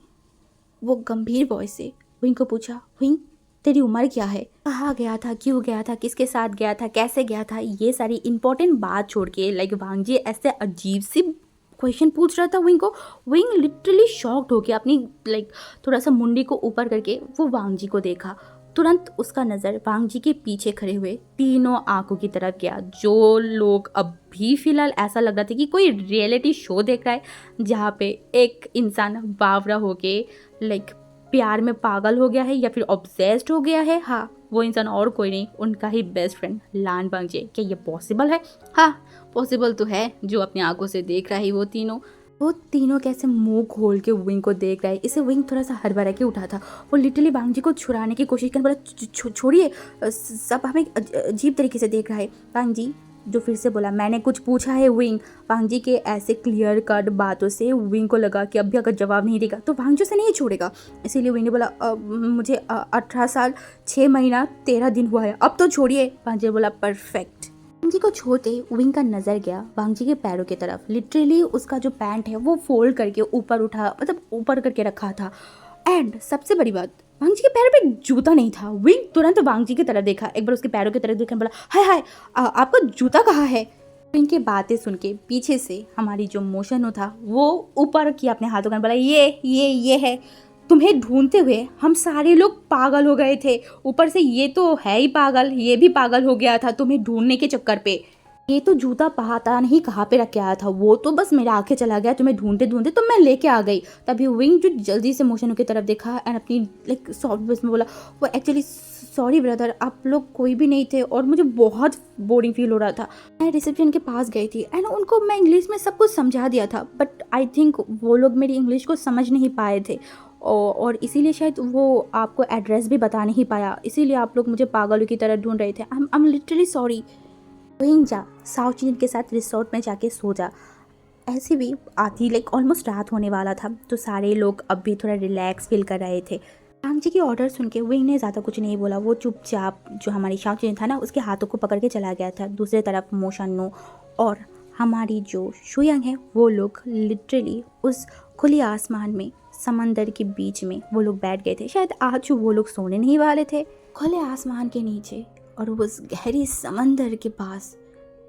वो गंभीर वॉइस से विंग को पूछा, विंग तेरी उम्र क्या है? कहाँ गया था? क्यों गया था? किसके साथ गया था? कैसे गया था? ये सारी इंपॉर्टेंट बात छोड़ के लाइक वांग जी ऐसे अजीब सी क्वेश्चन पूछ रहा था विंग को। विंग लिटरली शॉक्ड हो गया। अपनी लाइक थोड़ा सा मुंडी को ऊपर करके वो वांग जी को देखा। तुरंत उसका नज़र वांग जी के पीछे खड़े हुए तीनों आंखों की तरफ गया। जो लोग अभी फ़िलहाल ऐसा लग रहा था कि कोई रियलिटी शो देख रहा है, जहाँ पे एक इंसान बावरा होके लाइक प्यार में पागल हो गया है या फिर ऑब्सेस्ड हो गया है। हाँ, वो इंसान और कोई नहीं, उनका ही बेस्ट फ्रेंड लान बांगजे। क्या ये पॉसिबल है? हाँ, पॉसिबल तो है। जो अपनी आंखों से देख रहा है वो तीनों कैसे मुंह खोल के विंग को देख रहा है। इसे विंग थोड़ा सा हड़बड़ा के उठा था। वो लिटरली वांग जी को छुड़ाने की कोशिश कर बोला, छोड़िए, सब हमें अजीब तरीके से देख रहा है। वांग जी जो फिर से बोला, मैंने कुछ पूछा है विंग। वांग जी के ऐसे क्लियर कट बातों से विंग को लगा कि अब भी अगर जवाब नहीं देगा तो वांग जी उसे नहीं छोड़ेगा। इसीलिए विंग ने बोला, मुझे 18 साल 6 महीना 13 दिन हुआ है, अब तो छोड़िए। वांग जी ने बोला, परफेक्ट। वांग जी को छोड़ते विंग का नज़र गया वांग जी के पैरों की तरफ। लिटरली उसका जो पैंट है वो फोल्ड करके ऊपर उठा, मतलब ऊपर करके रखा था। एंड सबसे बड़ी बात, वांग जी के पैरों पे जूता नहीं था। विंग तुरंत वांग जी की तरफ देखा, एक बार उसके पैरों की तरफ देखा, बोला, हाय हाय, आपका जूता कहाँ है? विंग की बातें सुन के पीछे से हमारी जो मोशन था वो ऊपर किया अपने हाथों का, बोला, ये है। तुम्हें ढूंढते हुए हम सारे लोग पागल हो गए थे, ऊपर से ये तो है ही पागल, ये भी पागल हो गया था तुम्हें ढूंढने के चक्कर पे। ये तो जूता पता नहीं कहाँ पे रख के आया था, वो तो बस मेरा आंखें चला गया तुम्हें ढूंढते ढूंढते, तो मैं लेके आ गई। तभी विंग जो जल्दी से मोशनों की तरफ देखा एंड अपनी लाइक सॉफ्ट वॉइस में बोला, वो एक्चुअली सॉरी ब्रदर, आप लोग कोई भी नहीं थे और मुझे बहुत बोरिंग फील हो रहा था। मैं रिसेप्शन के पास गई थी एंड उनको मैं इंग्लिश में सब कुछ समझा दिया था, बट आई थिंक वो लोग मेरी इंग्लिश को समझ नहीं पाए थे और इसीलिए शायद वो आपको एड्रेस भी बता नहीं पाया, इसीलिए आप लोग मुझे पागलों की तरह ढूंढ रहे थे। I am literally sorry. वहीं जा साउथ चीन के साथ रिसोर्ट में जाके सो जा। ऐसे भी आधी लाइक ऑलमोस्ट रात होने वाला था, तो सारे लोग अब भी थोड़ा रिलैक्स फील कर रहे थे। वांग जी की ऑर्डर सुन के विंग ने ज़्यादा कुछ नहीं बोला, वो चुपचाप जो हमारी साउथ चीन था ना उसके हाथों को पकड़ के चला गया था। दूसरी तरफ मोशन्नो और हमारी जो शुयांग है वो लोग लिटरली उस खुले आसमान में समंदर के बीच में वो लोग बैठ गए थे। शायद आज वो लोग सोने नहीं वाले थे। खुले आसमान के नीचे और उस गहरी समंदर के पास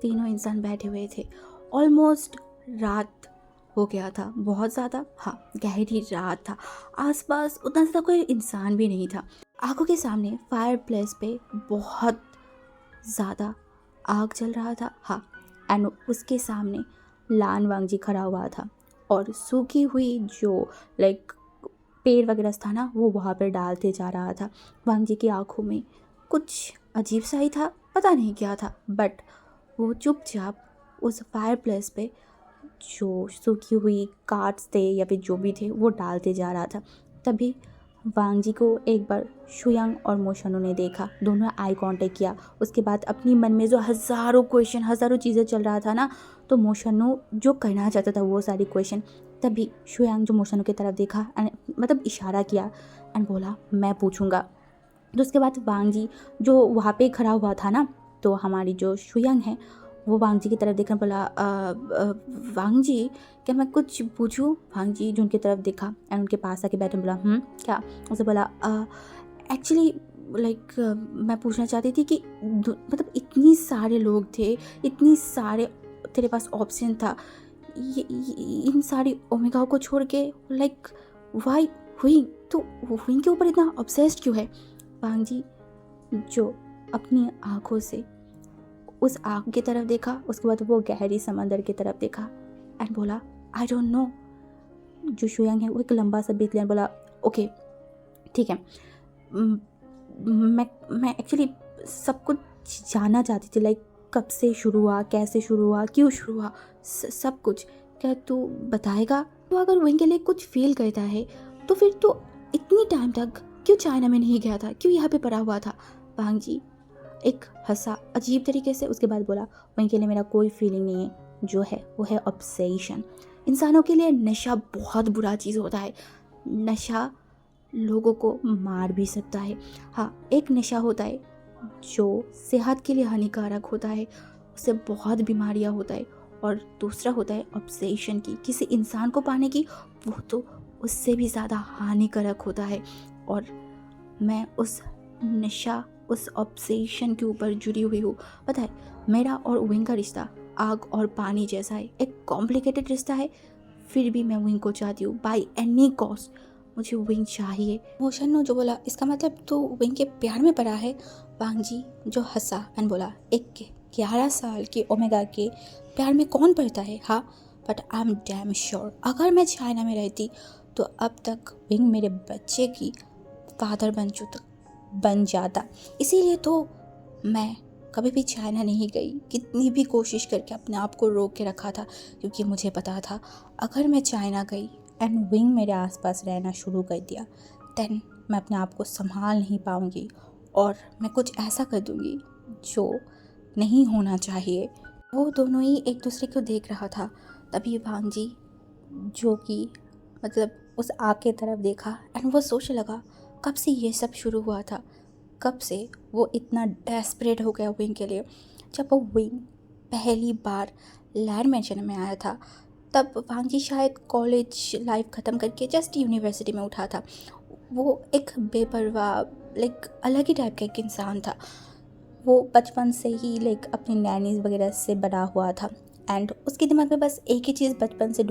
तीनों इंसान बैठे हुए थे। ऑलमोस्ट रात हो गया था, बहुत ज़्यादा, हाँ गहरी रात था। आसपास उतना ज़्यादा कोई इंसान भी नहीं था। आंखों के सामने फायर प्लेस पे बहुत ज़्यादा आग जल रहा था, हाँ, एंड उसके सामने लान वांग जी खड़ा हुआ था और सूखी हुई जो लाइक पेड़ वगैरह था ना वो वहाँ पर डालते जा रहा था। वांग जी की आंखों में कुछ अजीब सा ही था, पता नहीं क्या था, बट वो चुपचाप उस फायर प्लेस पे जो सूखी हुई कार्ड्स थे या फिर जो भी थे वो डालते जा रहा था। तभी वांग जी को एक बार शुयांग और मोशनो ने देखा, दोनों आई कांटेक्ट किया। उसके बाद अपनी मन में जो हज़ारों क्वेश्चन, हज़ारों चीज़ें चल रहा था ना, तो मोशनो जो करना चाहता था वो सारी क्वेश्चन। तभी शुयांग जो मोशनो की तरफ देखा एंड मतलब इशारा किया एंड बोला, मैं पूछूंगा। तो उसके बाद वांग जी जो वहाँ पे खड़ा हुआ था ना, तो हमारी जो शुयांग है वो वांग जी की तरफ देखकर बोला, वांग जी क्या मैं कुछ पूछूं? वांग जी जो उनकी तरफ देखा एंड उनके पास आके बैठे, बोला, क्या? उसे बोला, एक्चुअली लाइक मैं पूछना चाहती थी कि मतलब इतनी सारे लोग थे, इतनी सारे तेरे पास ऑप्शन था, इन सारी ओमेगा को छोड़ के लाइक वाई हुई, तो हुई के ऊपर इतना ऑब्सेस्ड क्यों है? वांग जी जो अपनी आँखों से उस आग की तरफ देखा, उसके बाद वो गहरी समंदर की तरफ देखा एंड बोला, आई डोंट नो। जो शुयांग है वो एक लंबा सा ब्रीथ लिया, बोला, ओके ठीक है, मैं एक्चुअली सब कुछ जानना चाहती थी, लाइक कब से शुरू हुआ, कैसे शुरू हुआ, क्यों शुरू हुआ, सब कुछ क्या तू बताएगा? तो अगर वो इनके लिए कुछ फील करता है तो फिर तो इतनी टाइम तक क्यों चाइना में नहीं गया था, क्यों यहाँ पे पड़ा हुआ था? वांग जी एक हंसा अजीब तरीके से, उसके बाद बोला, वहीं के लिए मेरा कोई फीलिंग नहीं है, जो है वो है ऑब्सेशन। इंसानों के लिए नशा बहुत बुरा चीज़ होता है। नशा लोगों को मार भी सकता है। हाँ, एक नशा होता है जो सेहत के लिए हानिकारक होता है, उससे बहुत बीमारियाँ होता है, और दूसरा होता है ऑब्सेशन की, किसी इंसान को पाने की, वो तो उससे भी ज़्यादा हानिकारक होता है। और मैं उस नशा, उस ऑब्सेशन के ऊपर जुड़ी हुई हूँ। पता है, मेरा और विंग का रिश्ता आग और पानी जैसा है, एक कॉम्प्लिकेटेड रिश्ता है, फिर भी मैं विंग को चाहती हूँ बाय एनी कॉस्ट। मुझे विंग चाहिए। मोशनो जो बोला, इसका मतलब तो विंग के प्यार में पड़ा है? वांग जी जो हंसा एंड बोला, एक 11 साल के ओमेगा के प्यार में कौन पड़ता है? हाँ, but I am damn sure अगर मैं चाइना में रहती तो अब तक विंग मेरे बच्चे की फादर बन जाता। इसीलिए तो मैं कभी भी चाइना नहीं गई, कितनी भी कोशिश करके अपने आप को रोक के रखा था, क्योंकि मुझे पता था अगर मैं चाइना गई एंड विंग मेरे आसपास रहना शुरू कर दिया, देन मैं अपने आप को संभाल नहीं पाऊंगी और मैं कुछ ऐसा कर दूंगी जो नहीं होना चाहिए। वो दोनों ही एक दूसरे को देख रहा था। तभी भांजी जो कि मतलब उस आग की तरफ देखा एंड वो सोचने लगा कब से ये सब शुरू हुआ था, कब से वो इतना डेस्परेट हो गया विंग के लिए। जब वो विंग पहली बार लैंड मैंशन में आया था तब भांजी शायद कॉलेज लाइफ ख़त्म करके जस्ट यूनिवर्सिटी में उठा था। वो एक बेपरवाह अलग ही टाइप का एक इंसान था। वो बचपन से ही अपनी नैनीज वगैरह से बना हुआ था एंड उसके दिमाग में बस एक ही चीज़ बचपन से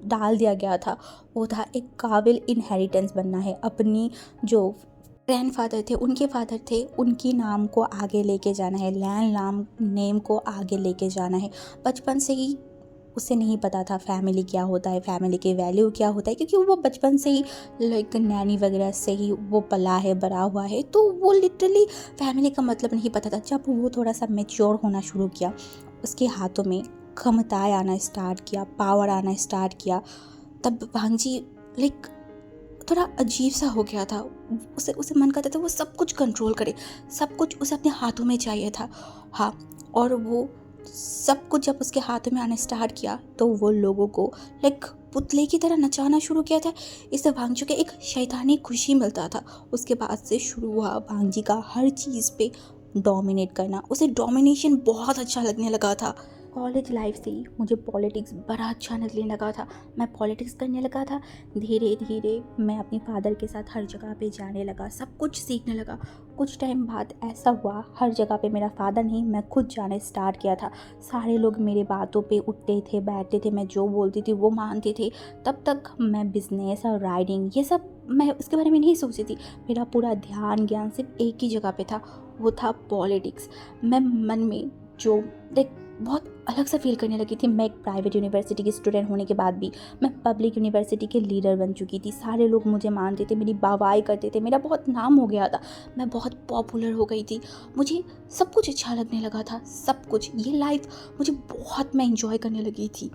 डाल दिया गया था, वो था एक काबिल इनहेरिटेंस बनना है। अपनी जो ग्रैंडफादर थे, उनके फादर थे, उनकी नाम को आगे लेके जाना है, लैंड नाम नेम को आगे लेके जाना है। बचपन से ही उसे नहीं पता था फैमिली क्या होता है, फैमिली की वैल्यू क्या होता है, क्योंकि वो बचपन से ही नैनी वगैरह से ही वो पला है, बड़ा हुआ है, तो वो लिटरली फैमिली का मतलब नहीं पता था। जब वो थोड़ा सा मैच्योर होना शुरू किया, उसके हाथों में क्षमताएं आना स्टार्ट किया, पावर आना स्टार्ट किया, तब भांजी थोड़ा अजीब सा हो गया था। उसे मन करता था वो सब कुछ कंट्रोल करे, सब कुछ उसे अपने हाथों में चाहिए था। हाँ, और वो सब कुछ जब उसके हाथों में आना स्टार्ट किया तो वो लोगों को पुतले की तरह नचाना शुरू किया था। इससे भांगजी को एक शैतानी खुशी मिलता था। उसके बाद से शुरू हुआ भांगजी का हर चीज़ पे डोमिनेट करना। उसे डोमिनेशन बहुत अच्छा लगने लगा था। कॉलेज लाइफ से ही मुझे पॉलिटिक्स बड़ा अच्छा लगने लगा था। मैं पॉलिटिक्स करने लगा था। धीरे धीरे मैं अपने फादर के साथ हर जगह पे जाने लगा, सब कुछ सीखने लगा। कुछ टाइम बाद ऐसा हुआ, हर जगह पे मेरा फादर नहीं, मैं खुद जाने स्टार्ट किया था। सारे लोग मेरे बातों पे उठते थे, बैठते थे, मैं जो बोलती थी वो मानते थे। तब तक मैं बिजनेस और राइडिंग ये सब मैं उसके बारे में नहीं सोचती थी। मेरा पूरा ध्यान ज्ञान सिर्फ एक ही जगह पे था, वो था पॉलिटिक्स। मैं मन में जो बहुत अलग सा फील करने लगी थी। मैं एक प्राइवेट यूनिवर्सिटी की स्टूडेंट होने के बाद भी मैं पब्लिक यूनिवर्सिटी के लीडर बन चुकी थी। सारे लोग मुझे मानते थे, मेरी वाहवाही करते थे, मेरा बहुत नाम हो गया था, मैं बहुत पॉपुलर हो गई थी। मुझे सब कुछ अच्छा लगने लगा था, सब कुछ, ये लाइफ मुझे बहुत मैं इंजॉय करने लगी थी।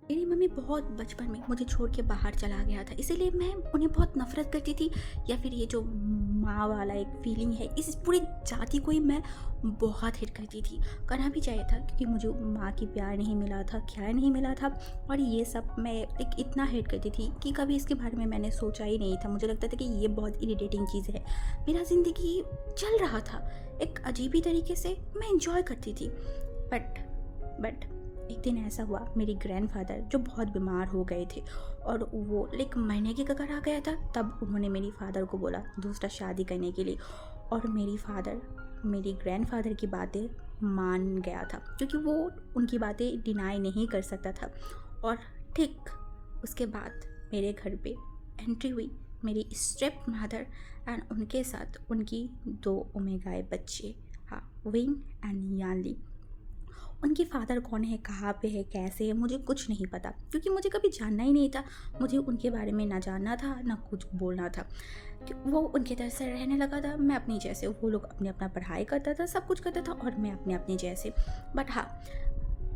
मेरी मम्मी बहुत बचपन में मुझे छोड़ के बाहर चला गया था, इसीलिए मैं उन्हें बहुत नफरत करती थी। या फिर ये जो माँ वाला एक फीलिंग है, इस पूरी जाति को ही मैं बहुत हिट करती थी। करना भी चाहिए था, क्योंकि मुझे माँ की प्यार नहीं मिला था, ख्याल नहीं मिला था, और ये सब मैं इतना हिट करती थी कि कभी इसके बारे में मैंने सोचा ही नहीं था। मुझे लगता था कि ये बहुत इरिटेटिंग चीज़ है। मेरा ज़िंदगी चल रहा था एक अजीब ही तरीके से, मैं इंजॉय करती थी। बट एक दिन ऐसा हुआ, मेरी ग्रैंडफादर जो बहुत बीमार हो गए थे और वो महीने के कगार आ गया था, तब उन्होंने मेरी फादर को बोला दूसरा शादी करने के लिए। और मेरी फादर मेरी ग्रैंडफादर की बातें मान गया था, क्योंकि वो उनकी बातें डिनाई नहीं कर सकता था। और ठीक उसके बाद मेरे घर पे एंट्री हुई मेरी स्टेप मदर एंड उनके साथ उनकी 2 ओमेगाए बच्चे, हाँ, विंग एंड यानली। उनके फादर कौन है, कहाँ पे है, कैसे है, मुझे कुछ नहीं पता, क्योंकि मुझे कभी जानना ही नहीं था। मुझे उनके बारे में ना जानना था ना कुछ बोलना था। वो उनके तरह से रहने लगा था, मैं अपनी जैसे। वो लोग अपनी अपना पढ़ाई करता था, सब कुछ करता था, और मैं अपने अपने जैसे। बट हाँ,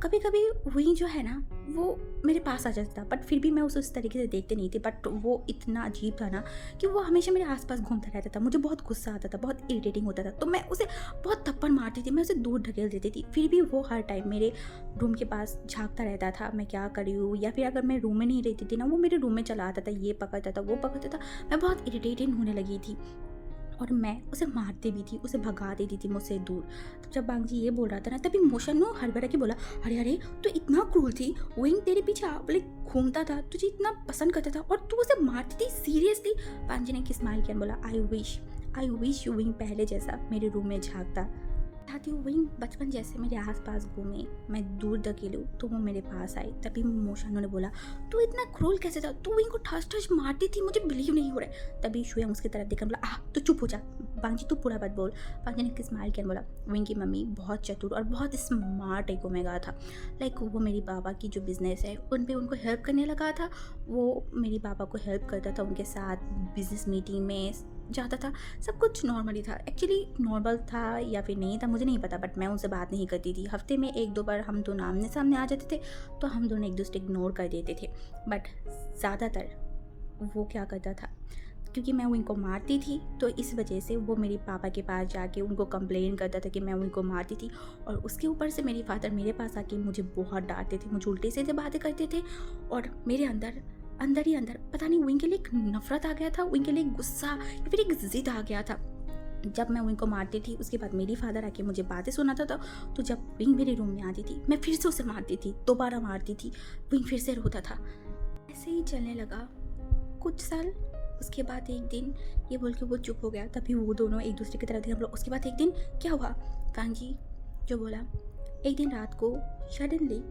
कभी कभी वही जो है ना, वो मेरे पास आ जाता था, बट फिर भी मैं उसे उस तरीके से देखते नहीं थी। बट वो इतना अजीब था ना कि वो हमेशा मेरे आसपास घूमता रहता था। मुझे बहुत गुस्सा आता था, बहुत इरिटेटिंग होता था, तो मैं उसे बहुत थप्पड़ मारती थी, मैं उसे दूर ढकेल देती थी। फिर भी वो हर टाइम मेरे रूम के पास झांकता रहता था, मैं क्या कर रही हूँ। या फिर अगर मैं रूम में नहीं रहती थी ना, वो मेरे रूम में चला आता था, ये पकड़ता था, वो पकड़ता था। मैं बहुत इरिटेटिंग होने लगी थी और मैं उसे मारती भी थी, उसे भगा देती थी मुझसे दूर। तो जब बांगजी ये बोल रहा था ना, तभी मोशनो हड़बड़ा के बोला, अरे अरे तो इतना क्रूर थी, विंग तेरे पीछे घूमता था, तुझे इतना पसंद करता था और तू उसे मारती थी, सीरियसली। बांगजी ने एक स्माइल किया, बोला आई विश यू विंग पहले जैसा मेरे रूम में झांकता। चाहती हूँ विंग बचपन जैसे मेरे आसपास घूमे, मैं दूर धकेलूँ तो वो मेरे पास आई। तभी मोशानो ने बोला, तू इतना क्रूर कैसे था, तू विंग को ठस ठस मारती थी, मुझे बिलीव नहीं हो रहा है। तभी शुयंग उसकी तरफ देखकर बोला, तो चुप हो जा बांगजी, तू पूरा बात बोल। बांगजी ने एक स्माइल किया, बोला, विंग की मम्मी बहुत चतुर और बहुत स्मार्ट एक ओमेगा था। वो मेरी बाबा की जो बिज़नेस है उन पर उनको हेल्प करने लगा था। वो मेरी बाबा को हेल्प करता था, उनके साथ बिजनेस मीटिंग में जाता था, सब कुछ नॉर्मली था। एक्चुअली नॉर्मल था या फिर नहीं था मुझे नहीं पता, बट मैं उनसे बात नहीं करती थी। हफ्ते में 1-2 बार हम दोनों आमने सामने आ जाते थे, तो हम दोनों एक दूसरे इग्नोर कर देते थे। बट ज़्यादातर वो क्या करता था, क्योंकि मैं विंग को मारती थी, तो इस वजह से वो मेरे पापा के पास जाके उनको कंप्लेन करता था कि मैं विंग को मारती थी। और उसके ऊपर से मेरे फादर मेरे पास आके मुझे बहुत डांटते थे, मुझे उल्टे सीधे बातें करते थे। और मेरे अंदर अंदर ही अंदर पता नहीं विंग के लिए एक नफरत आ गया था, विंग के लिए एक गुस्सा या फिर एक जिद आ गया था। जब मैं विंग को मारती थी उसके बाद मेरी फादर आके मुझे बातें सुनाता था, तो जब विंग मेरे रूम में आती थी मैं फिर से उसे मारती थी, दोबारा मारती थी, विंग फिर से रोता था। ऐसे ही चलने लगा कुछ साल। उसके बाद एक दिन ये बोल के वो चुप हो गया, तभी वो दोनों एक दूसरे की तरफ थे हम लोग। उसके बाद एक दिन क्या हुआ, वांग जी जो बोला, एक दिन रात को सडनली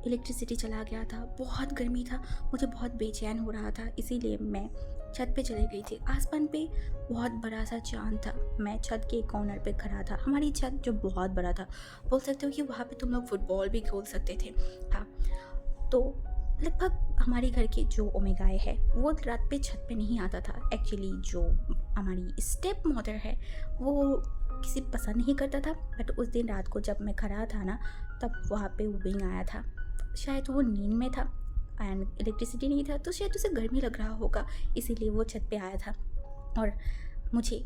इलेक्ट्रिसिटी चला गया था, बहुत गर्मी था, मुझे बहुत बेचैन हो रहा था, इसीलिए मैं छत पे चली गई थी। आसमान पे बहुत बड़ा सा चांद था, मैं छत के कॉर्नर पे खड़ा था। हमारी छत जो बहुत बड़ा था, बोल सकते हो कि वहाँ पे तुम लोग फुटबॉल भी खेल सकते थे। हाँ, तो लगभग हमारे घर के जो ओमेगाय है वो रात पे छत पे नहीं आता था। एक्चुअली जो हमारी स्टेप मदर है वो किसी पसंद नहीं करता था, बट उस दिन रात को जब मैं खड़ा था ना, तब वहाँ पे विंग आया था। शायद वो नींद में था एंड इलेक्ट्रिसिटी नहीं था, तो शायद उसे गर्मी लग रहा होगा, इसीलिए वो छत पे आया था। और मुझे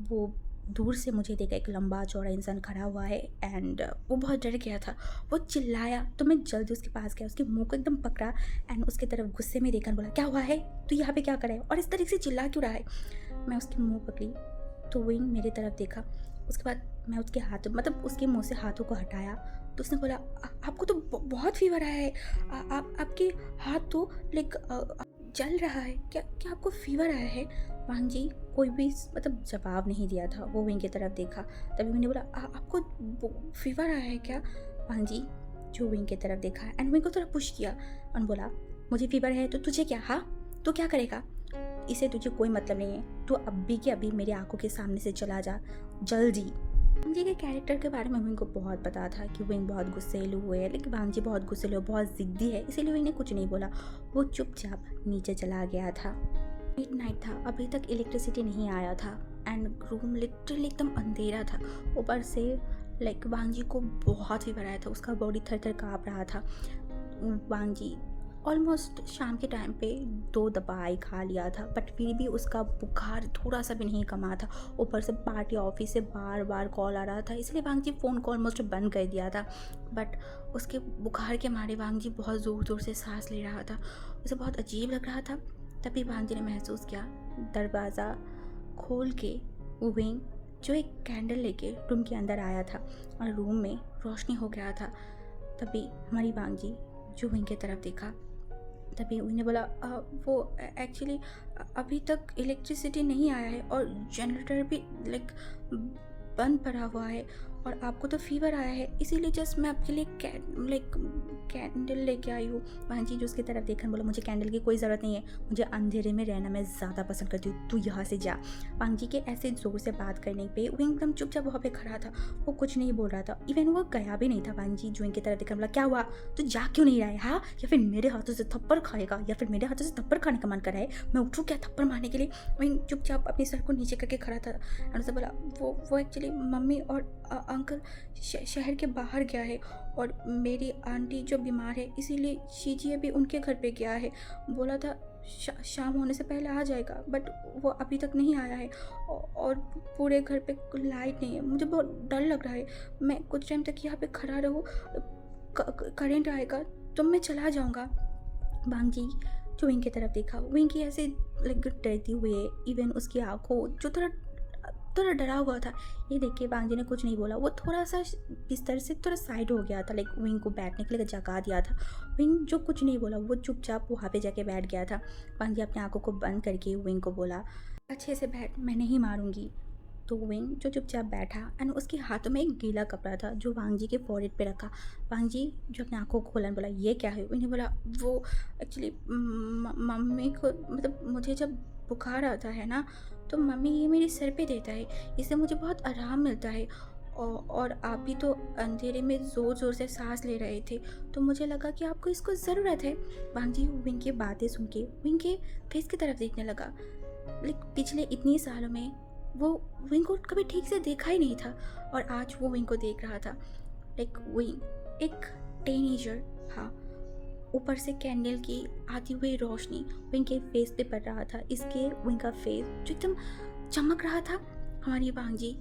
वो दूर से मुझे देखा एक लंबा चौड़ा इंसान खड़ा हुआ है एंड वो बहुत डर गया था, वो चिल्लाया। तो मैं जल्दी उसके पास गया, उसके मुंह को एकदम पकड़ा एंड उसके तरफ गुस्से में देखकर बोला, क्या हुआ है, तू यहाँ पे क्या कर रहा है और इस तरीके से चिल्ला क्यों रहा है। मैं उसके मुंह पकड़ी तो विंग मेरी तरफ देखा। उसके बाद मैं उसके उसके मुंह से हाथों को हटाया, तो उसने बोला, आपको तो बहुत फीवर आया है, आपके हाथ तो जल रहा है, क्या क्या आपको फीवर आया है। वांग जी कोई भी जवाब नहीं दिया था, वो विंग की तरफ देखा। तभी मैंने बोला, आपको फीवर आया है क्या। वांग जी जो विंग की तरफ देखा एंड विंग को थोड़ा पुश किया और बोला, मुझे फीवर है तो तुझे क्या, हाँ तो क्या करेगा, इसे तुझे कोई मतलब नहीं है, तू अभी के अभी मेरी आंखों के सामने से चला जा जल्दी। वांग जी के कैरेक्टर के बारे में विंग को बहुत पता था कि विंग बहुत गुस्सेलू हुए है, लेकिन वांग जी बहुत गुस्सेलू बहुत जिद्दी है, इसीलिए विंग ने कुछ नहीं बोला, वो चुपचाप नीचे चला गया था। मिडनाइट था, अभी तक इलेक्ट्रिसिटी नहीं आया था एंड रूम लिटरली एकदम अंधेरा था। ऊपर से वांग जी को बहुत फीवर आया था, उसका बॉडी थर थर काँप रहा था। वांग जी ऑलमोस्ट शाम के टाइम पे 2 दवाई खा लिया था, बट फिर भी उसका बुखार थोड़ा सा भी नहीं कमा था। ऊपर से पार्टी ऑफिस से बार बार कॉल आ रहा था, इसलिए वांग जी फ़ोन को ऑलमोस्ट बंद कर दिया था। बट उसके बुखार के मारे वांग जी बहुत ज़ोर ज़ोर से सांस ले रहा था, उसे बहुत अजीब लग रहा था। तभी वांग जी ने महसूस किया, दरवाज़ा खोल के विंग जो एक कैंडल लेके रूम के अंदर आया था और रूम में रोशनी हो गया था। तभी हमारी वांग जी जो विंग की तरफ देखा, तभी विंग ने बोला, वो एक्चुअली अभी तक इलेक्ट्रिसिटी नहीं आया है और जनरेटर भी बंद पड़ा हुआ है और आपको तो फीवर आया है, इसीलिए जस्ट मैं आपके लिए कैंडल लेके आई हूँ। वांग जी जो उसकी तरफ देखकर बोला, मुझे कैंडल की कोई ज़रूरत नहीं है, मुझे अंधेरे में रहना मैं ज़्यादा पसंद करती हूँ, तू यहाँ से जा। वांग जी के ऐसे ज़ोर से बात करने पे विंग एकदम चुपचाप वहाँ पे खड़ा था, वो कुछ नहीं बोल रहा था, इवन वो गया भी नहीं था। वांग जी जो इनकी तरफ देखकर बोला, क्या हुआ, तू जा क्यों नहीं रहा है, हाँ या फिर मेरे हाथों से थप्पड़ खाएगा, या फिर मेरे हाथों से थप्पड़ खाने का मन कर रहा है, मैं उठूँ क्या थप्पड़ मारने के लिए। विंग चुपचाप अपने सर को नीचे करके खड़ा था और उसे बोला, वो एक्चुअली मम्मी और अंकल शहर के बाहर गया है और मेरी आंटी जो बीमार है इसीलिए शीजी भी उनके घर पे गया है, बोला था शाम होने से पहले आ जाएगा, बट वो अभी तक नहीं आया है और पूरे घर पे लाइट नहीं है, मुझे बहुत डर लग रहा है, मैं कुछ टाइम तक यहाँ पे खड़ा रहूँ, करंट आएगा तो मैं चला जाऊँगा। वांग जी जो विंग की तरफ देखा, विंग की ऐसे डरती हुए, इवन उसकी आंखों जो थोड़ा डरा हुआ था, ये देख के वांग जी ने कुछ नहीं बोला। वो थोड़ा सा बिस्तर से थोड़ा साइड हो गया था, विंग को बैठने के लिए जगा दिया था। विंग जो कुछ नहीं बोला, वो चुपचाप वहाँ पे जाके बैठ गया था। वांग जी अपनी आंखों को बंद करके विंग को बोला, अच्छे से बैठ, मैं नहीं मारूंगी। तो विंग जो चुपचाप बैठा एंड उसके हाथों में एक गीला कपड़ा था जो वांग जी के फॉरहेड पे रखा। वांग जी जो अपने आंखों को खोला बोला, ये क्या है। उन्हें बोला, वो एक्चुअली मम्मी को मुझे जब बुखार आता है ना, तो मम्मी ये मेरे सर पे देता है, इससे मुझे बहुत आराम मिलता है, और आप भी तो अंधेरे में ज़ोर ज़ोर से सांस ले रहे थे, तो मुझे लगा कि आपको इसको ज़रूरत है। वांग जी विंग की बातें सुन के विंग के फेस की तरफ देखने लगा। पिछले इतने सालों में वो विंग को कभी ठीक से देखा ही नहीं था और आज वो विंग को देख रहा था। विंग एक टीनेजर, हाँ ऊपर से कैंडल की आती हुई रोशनी विंग के फेस पे पड़ रहा था। इसके विंग का फेस जो एकदम चमक रहा था। हमारी वांगजी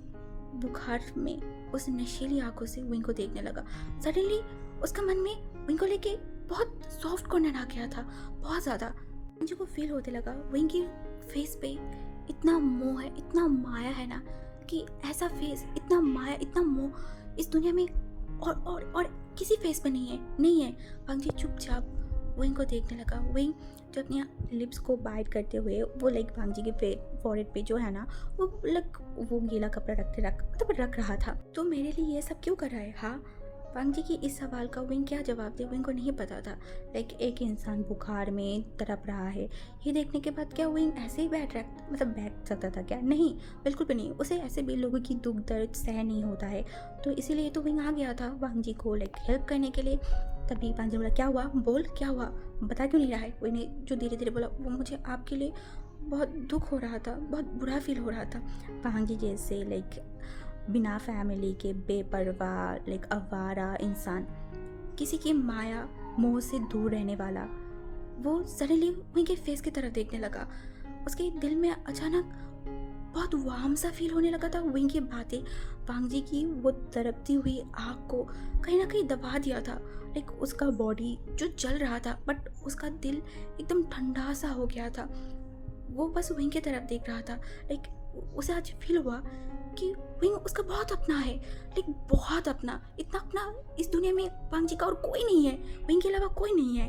बुखार में उस नशीली आंखों से विंग को देखने लगा। सडनली उसका मन में विंग को लेके बहुत सॉफ्ट कॉर्नर आ गया था, बहुत ज़्यादा। मुझे को फील होते लगा विंग की फेस पे इतना मोह है, इतना माया है ना, कि ऐसा फेस, इतना माया, इतना मोह इस दुनिया में और किसी फेस पे नहीं है। वांगजी चुपचाप विंग को देखने लगा। विंग जो अपने लिप्स को बाइट करते हुए वो लाइक वांगजी के फॉरहेड पे जो है ना, वो गीला कपड़ा रख रहा था। तो मेरे लिए ये सब क्यों कर रहा है? हाँ, वांगजी की इस सवाल का विंग क्या जवाब दे, विंग को नहीं पता था। लाइक एक इंसान बुखार में तड़प रहा है, ये देखने के बाद क्या विंग ऐसे ही बैठ सकता था क्या? नहीं, बिल्कुल भी नहीं। उसे ऐसे भी लोगों की दुख दर्द सह नहीं होता है। तो इसीलिए तो विंग आ गया था वांगजी को लाइक हेल्प करने के लिए। तभी वांगजी ने बोला, क्या हुआ, बोल क्या हुआ, बता क्यों नहीं रहा है? विंग ने जो धीरे धीरे बोला, वो मुझे आपके लिए बहुत दुख हो रहा था, बहुत बुरा फील हो रहा था। वांगजी जैसे लाइक बिना फैमिली के बेपरवाह लाइक आवारा इंसान, किसी की माया मोह से दूर रहने वाला, वो सडनली उनके फेस की तरफ देखने लगा। उसके दिल में अचानक बहुत वार्म सा फील होने लगा था। विंग की बातें वांगजी की वो तड़पती हुई आँख को कहीं ना कहीं दबा दिया था। लाइक उसका बॉडी जो जल रहा था बट उसका दिल एकदम ठंडा सा हो गया था। वो बस विंग की तरफ देख रहा था। लाइक उसे आज फील हुआ कि विंग उसका बहुत अपना है, लाइक बहुत अपना, इतना अपना इस दुनिया में वांगजी का और कोई नहीं है, विंग के अलावा कोई नहीं है।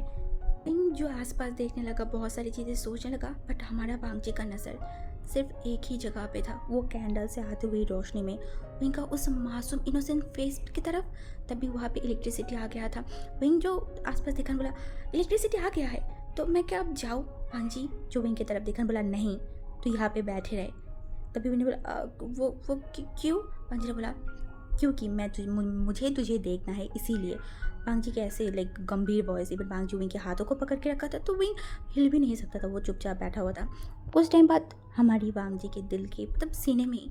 विंग जो आसपास देखने लगा, बहुत सारी चीज़ें सोचने लगा, बट हमारा वांगजी का नज़र सिर्फ एक ही जगह पे था, वो कैंडल से आती हुई रोशनी में विंग का उस मासूम इनोसेंट फेस की तरफ। तभी वहाँ पे इलेक्ट्रिसिटी आ गया था। विंग जो आसपास देखा बोला, इलेक्ट्रिसिटी आ गया है तो मैं क्या अब जाऊँ? वांगजी जो विंग की तरफ देखा बोला, नहीं, तो यहाँ पे बैठे रहे। तभी मैंने बोला, वो क्यों? वांगजी ने बोला, क्योंकि मुझे तुझे देखना है इसीलिए। वांगजी के ऐसे लाइक गंभीर वॉइस, बट वांगजी विंग के हाथों को पकड़ के रखा था तो विंग हिल भी नहीं सकता था, वो चुपचाप बैठा हुआ था। उस टाइम बाद हमारी वांगजी के दिल के मतलब सीने में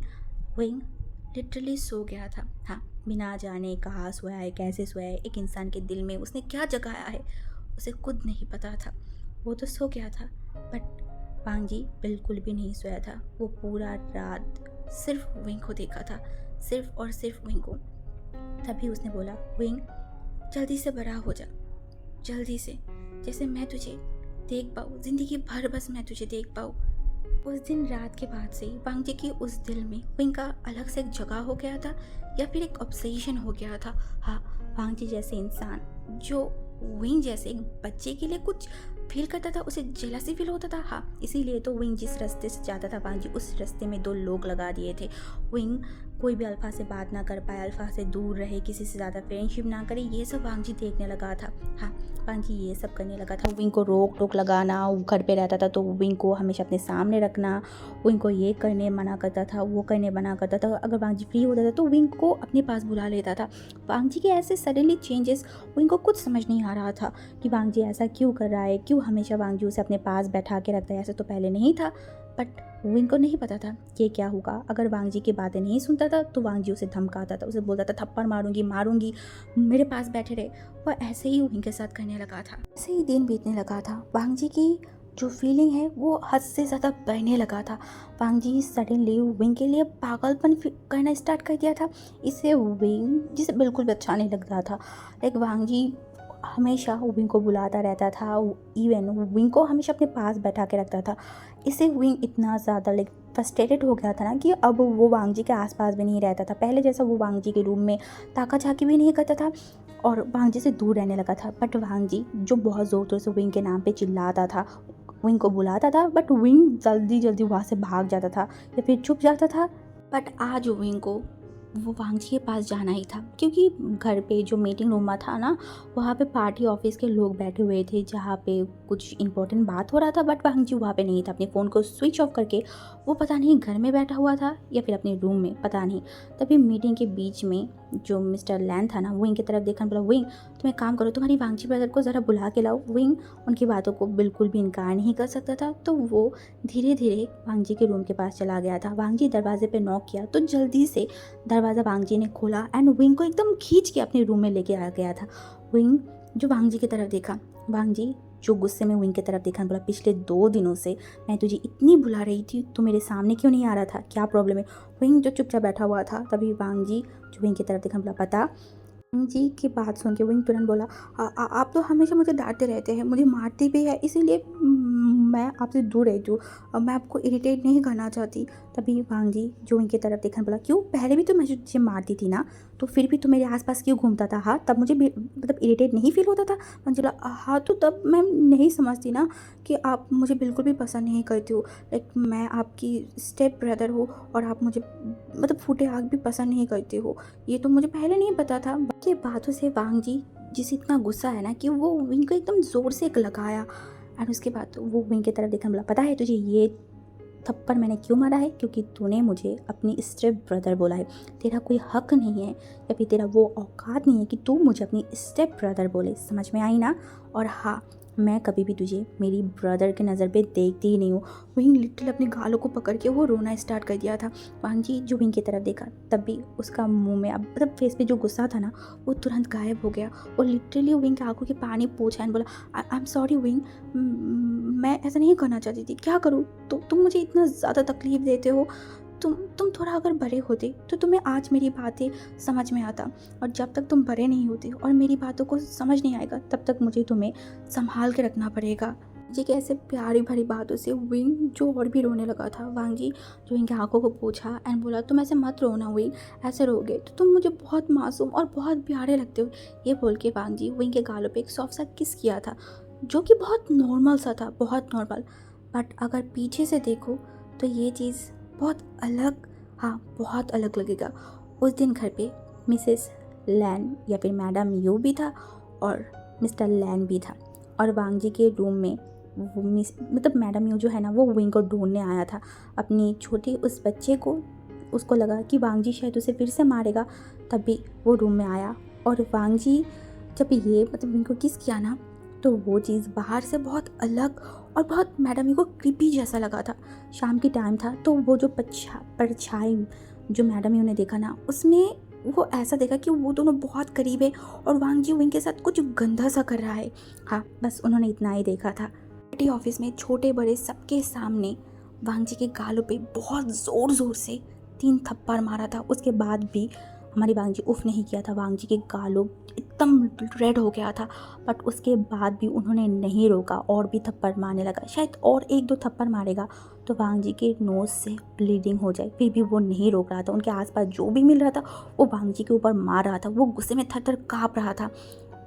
विंग लिटरली सो गया था। हाँ, बिना जाने कहाँ सोया है, कैसे सोया है, एक इंसान के दिल में उसने क्या जगाया है उसे खुद नहीं पता था। वो तो सो गया था बट वांगजी बिल्कुल भी नहीं सोया था। वो पूरा रात सिर्फ विंग को देखा था, सिर्फ और सिर्फ विंग को। तभी उसने बोला, विंग जल्दी से बड़ा हो जा, जल्दी से, जैसे मैं तुझे देख पाऊँ, ज़िंदगी भर बस मैं तुझे देख पाऊँ। उस दिन रात के बाद से वांगजी की उस दिल में विंग का अलग से एक जगह हो गया था, या फिर एक ऑब्सेशन हो गया था। हाँ, वांगजी जैसे इंसान जो विंग जैसे एक बच्चे के लिए कुछ फील करता था, उसे जेलसी फील होता था। हाँ, इसीलिए तो विंग जिस रास्ते से जाता था वांगजी उस रास्ते में 2 लोग लगा दिए थे। विंग कोई भी अल्फा से बात ना कर पाए, अल्फा से दूर रहे, किसी से ज़्यादा फ्रेंडशिप ना करे, ये सब वांगजी देखने लगा था। हाँ, वांगजी ये सब करने लगा था। विंग को रोक टोक लगाना, वो घर पे रहता था तो विंग को हमेशा अपने सामने रखना, विंग को ये करने मना करता था, वो करने मना करता था। अगर वांगजी फ्री होता था तो विंग को अपने पास बुला लेता था। वांगजी के ऐसे सडनली चेंजेस विंग को कुछ समझ नहीं आ रहा था कि वांगजी ऐसा क्यों कर रहा है, क्यों हमेशा वांगजी उसे अपने पास बैठा के रखता है। ऐसा तो पहले नहीं था, बट विंग को नहीं पता था कि क्या होगा। अगर वांगजी की बातें नहीं सुनता था तो वांगजी उसे धमकाता था, उसे बोलता था थप्पड़ मारूंगी, मेरे पास बैठे रहे। वह ऐसे ही विंग के साथ करने लगा था। ऐसे ही दिन बीतने लगा था। वांगजी की जो फीलिंग है वो हद से ज़्यादा बढ़ने लगा था। वांगजी सडनली विंग के लिए पागलपन करना स्टार्ट कर दिया था। इससे विंग जिसे बिल्कुल भी अच्छा नहीं लगता था। लाइक वांगजी हमेशा विंग को बुलाता रहता था, इवन विंग को हमेशा अपने पास बैठा के रखता था। इससे विंग इतना ज़्यादा लाइक फ्रस्ट्रेटेड हो गया था ना कि अब वो वांगजी के आसपास भी नहीं रहता था। पहले जैसा वो वांगजी के रूम में ताका झाकी भी नहीं करता था और वांगजी से दूर रहने लगा था। बट वांगजी जो बहुत ज़ोर ज़ोर से विंग के नाम पे चिल्लाता था, विंग को बुलाता था, बट विंग जल्दी वहाँ से भाग जाता था या फिर छुप जाता था। बट आज विंग को वो वांगजी के पास जाना ही था, क्योंकि घर पे जो मीटिंग रूम था ना, वहाँ पे पार्टी ऑफिस के लोग बैठे हुए थे जहाँ पे कुछ इंपॉर्टेंट बात हो रहा था। बट वांगजी वहाँ पे नहीं था। अपने फ़ोन को स्विच ऑफ करके वो पता नहीं घर में बैठा हुआ था या फिर अपने रूम में, पता नहीं। तभी मीटिंग के बीच में जो मिस्टर लैन था ना, विंग की तरफ देखा, बोला, विंग तुम एक काम करो, तुम्हारी वांगजी ब्रदर को ज़रा बुला के लाओ। विंग उनकी बातों को बिल्कुल भी इनकार नहीं कर सकता था, तो वो धीरे धीरे वांगजी के रूम के पास चला गया था। वांगजी दरवाजे पे नॉक किया तो जल्दी से दरवाज़ा वांगजी ने खोला एंड विंग को एकदम खींच के अपने रूम में लेके आ गया था। विंग जो वांग जी की तरफ देखा। वांग जी जो गुस्से में विंग की तरफ देखा, बोला पिछले 2 दिनों से मैं तुझे इतनी बुला रही थी, तू मेरे सामने क्यों नहीं आ रहा था, क्या प्रॉब्लम है। विंग जो चुपचाप बैठा हुआ था, तभी वांग जी जो विंग की तरफ देखा, बोला पता। जी की बात सुन के विंग तुरंत बोला, आप तो हमेशा मुझे डांटते रहते हैं, मुझे मारती भी है, इसीलिए मैं आपसे दूर रहती हूँ, मैं आपको इरिटेट नहीं करना चाहती। तभी वांग जी जो विंग की तरफ देखा, बोला क्यों, पहले भी तो मैं तुझे मारती थी ना, तो फिर भी तो मेरे आसपास क्यों घूमता था। हाँ, तब मुझे मतलब इरिटेट नहीं फील होता था। मंजिला, हाँ तो तब मैं नहीं समझती ना कि आप मुझे बिल्कुल भी पसंद नहीं करती हो, लाइक मैं आपकी स्टेप ब्रदर हूँ और आप मुझे मतलब फूटे आग भी पसंद नहीं करते हो, ये तो मुझे पहले नहीं पता था। के बातों से वांग जी जिसे इतना गुस्सा है ना कि वो विंग को एकदम ज़ोर से एक लगाया। एंड उसके बाद वो विंग की तरफ देखा, बोला पता है तुझे ये थप्पड़ मैंने क्यों मारा है, क्योंकि तूने मुझे अपनी स्टेप ब्रदर बोला है। तेरा कोई हक नहीं है या फिर तेरा वो औकात नहीं है कि तू मुझे अपनी स्टेप ब्रदर बोले, समझ में आई ना। और हाँ, मैं कभी भी तुझे मेरी ब्रदर के नज़र पे देखती ही नहीं हूँ। विंग लिटिल अपने गालों को पकड़ के वो रोना स्टार्ट कर दिया था। वांग जी जो विंग की तरफ देखा, तब भी उसका मुंह में अब मतलब फेस पे जो गुस्सा था ना वो तुरंत गायब हो गया और लिटरली विंग की आंखों के पानी पोंछा एंड बोला, आई एम सॉरी विंग, मैं ऐसा नहीं करना चाहती थी, क्या करूँ, तुम मुझे इतना ज़्यादा तकलीफ़ देते हो। तुम थोड़ा अगर बड़े होते तो तुम्हें आज मेरी बातें समझ में आता, और जब तक तुम बड़े नहीं होते और मेरी बातों को समझ नहीं आएगा तब तक मुझे तुम्हें संभाल के रखना पड़ेगा। जी के ऐसे प्यारी भरी बातों से विंग जो और भी रोने लगा था। वांग जी जो इनकी आंखों को पोंछा एंड बोला, तुम ऐसे मत रोना विंग, ऐसे रोगे तो तुम मुझे बहुत मासूम और बहुत प्यारे लगते हो। ये बोल के वांग जी विंग के गालों पे एक सॉफ्ट सा किस किया था, जो कि बहुत नॉर्मल सा था, बहुत नॉर्मल। बट अगर पीछे से देखो तो ये चीज़ बहुत अलग, हाँ बहुत अलग लगेगा। उस दिन घर पे मिसेस लैन या फिर मैडम यू भी था और मिस्टर लैन भी था, और वांग जी के रूम में वो मतलब मैडम यू जो है ना वो विंग को ढूंढने आया था अपनी छोटी उस बच्चे को। उसको लगा कि वांग जी शायद उसे फिर से मारेगा, तभी वो रूम में आया। और वांग जी जब ये मतलब विंग को किस किया ना, तो वो चीज़ बाहर से बहुत अलग और बहुत मैडम यू को क्रीपी जैसा लगा था। शाम की टाइम था तो वो जो परछाई जो मैडम यू ने देखा ना, उसमें वो ऐसा देखा कि वो दोनों बहुत करीब है और वांग जी विंग के साथ कुछ गंदा सा कर रहा है। हाँ, बस उन्होंने इतना ही देखा था। पार्टी ऑफिस में छोटे बड़े सबके सामने वांग जी के गालों पे बहुत ज़ोर ज़ोर से 3 थप्पड़ मारा था। उसके बाद भी हमारी वांग जी उफ नहीं किया था, वांग जी के गालों एकदम रेड हो गया था, बट उसके बाद भी उन्होंने नहीं रोका और भी थप्पड़ मारने लगा। शायद और 1-2 थप्पड़ मारेगा तो वांग जी के नोज़ से ब्लीडिंग हो जाए, फिर भी वो नहीं रोक रहा था। उनके आसपास जो भी मिल रहा था वो वांग जी के ऊपर मार रहा था। वो गुस्से में थर थर काँप रहा था।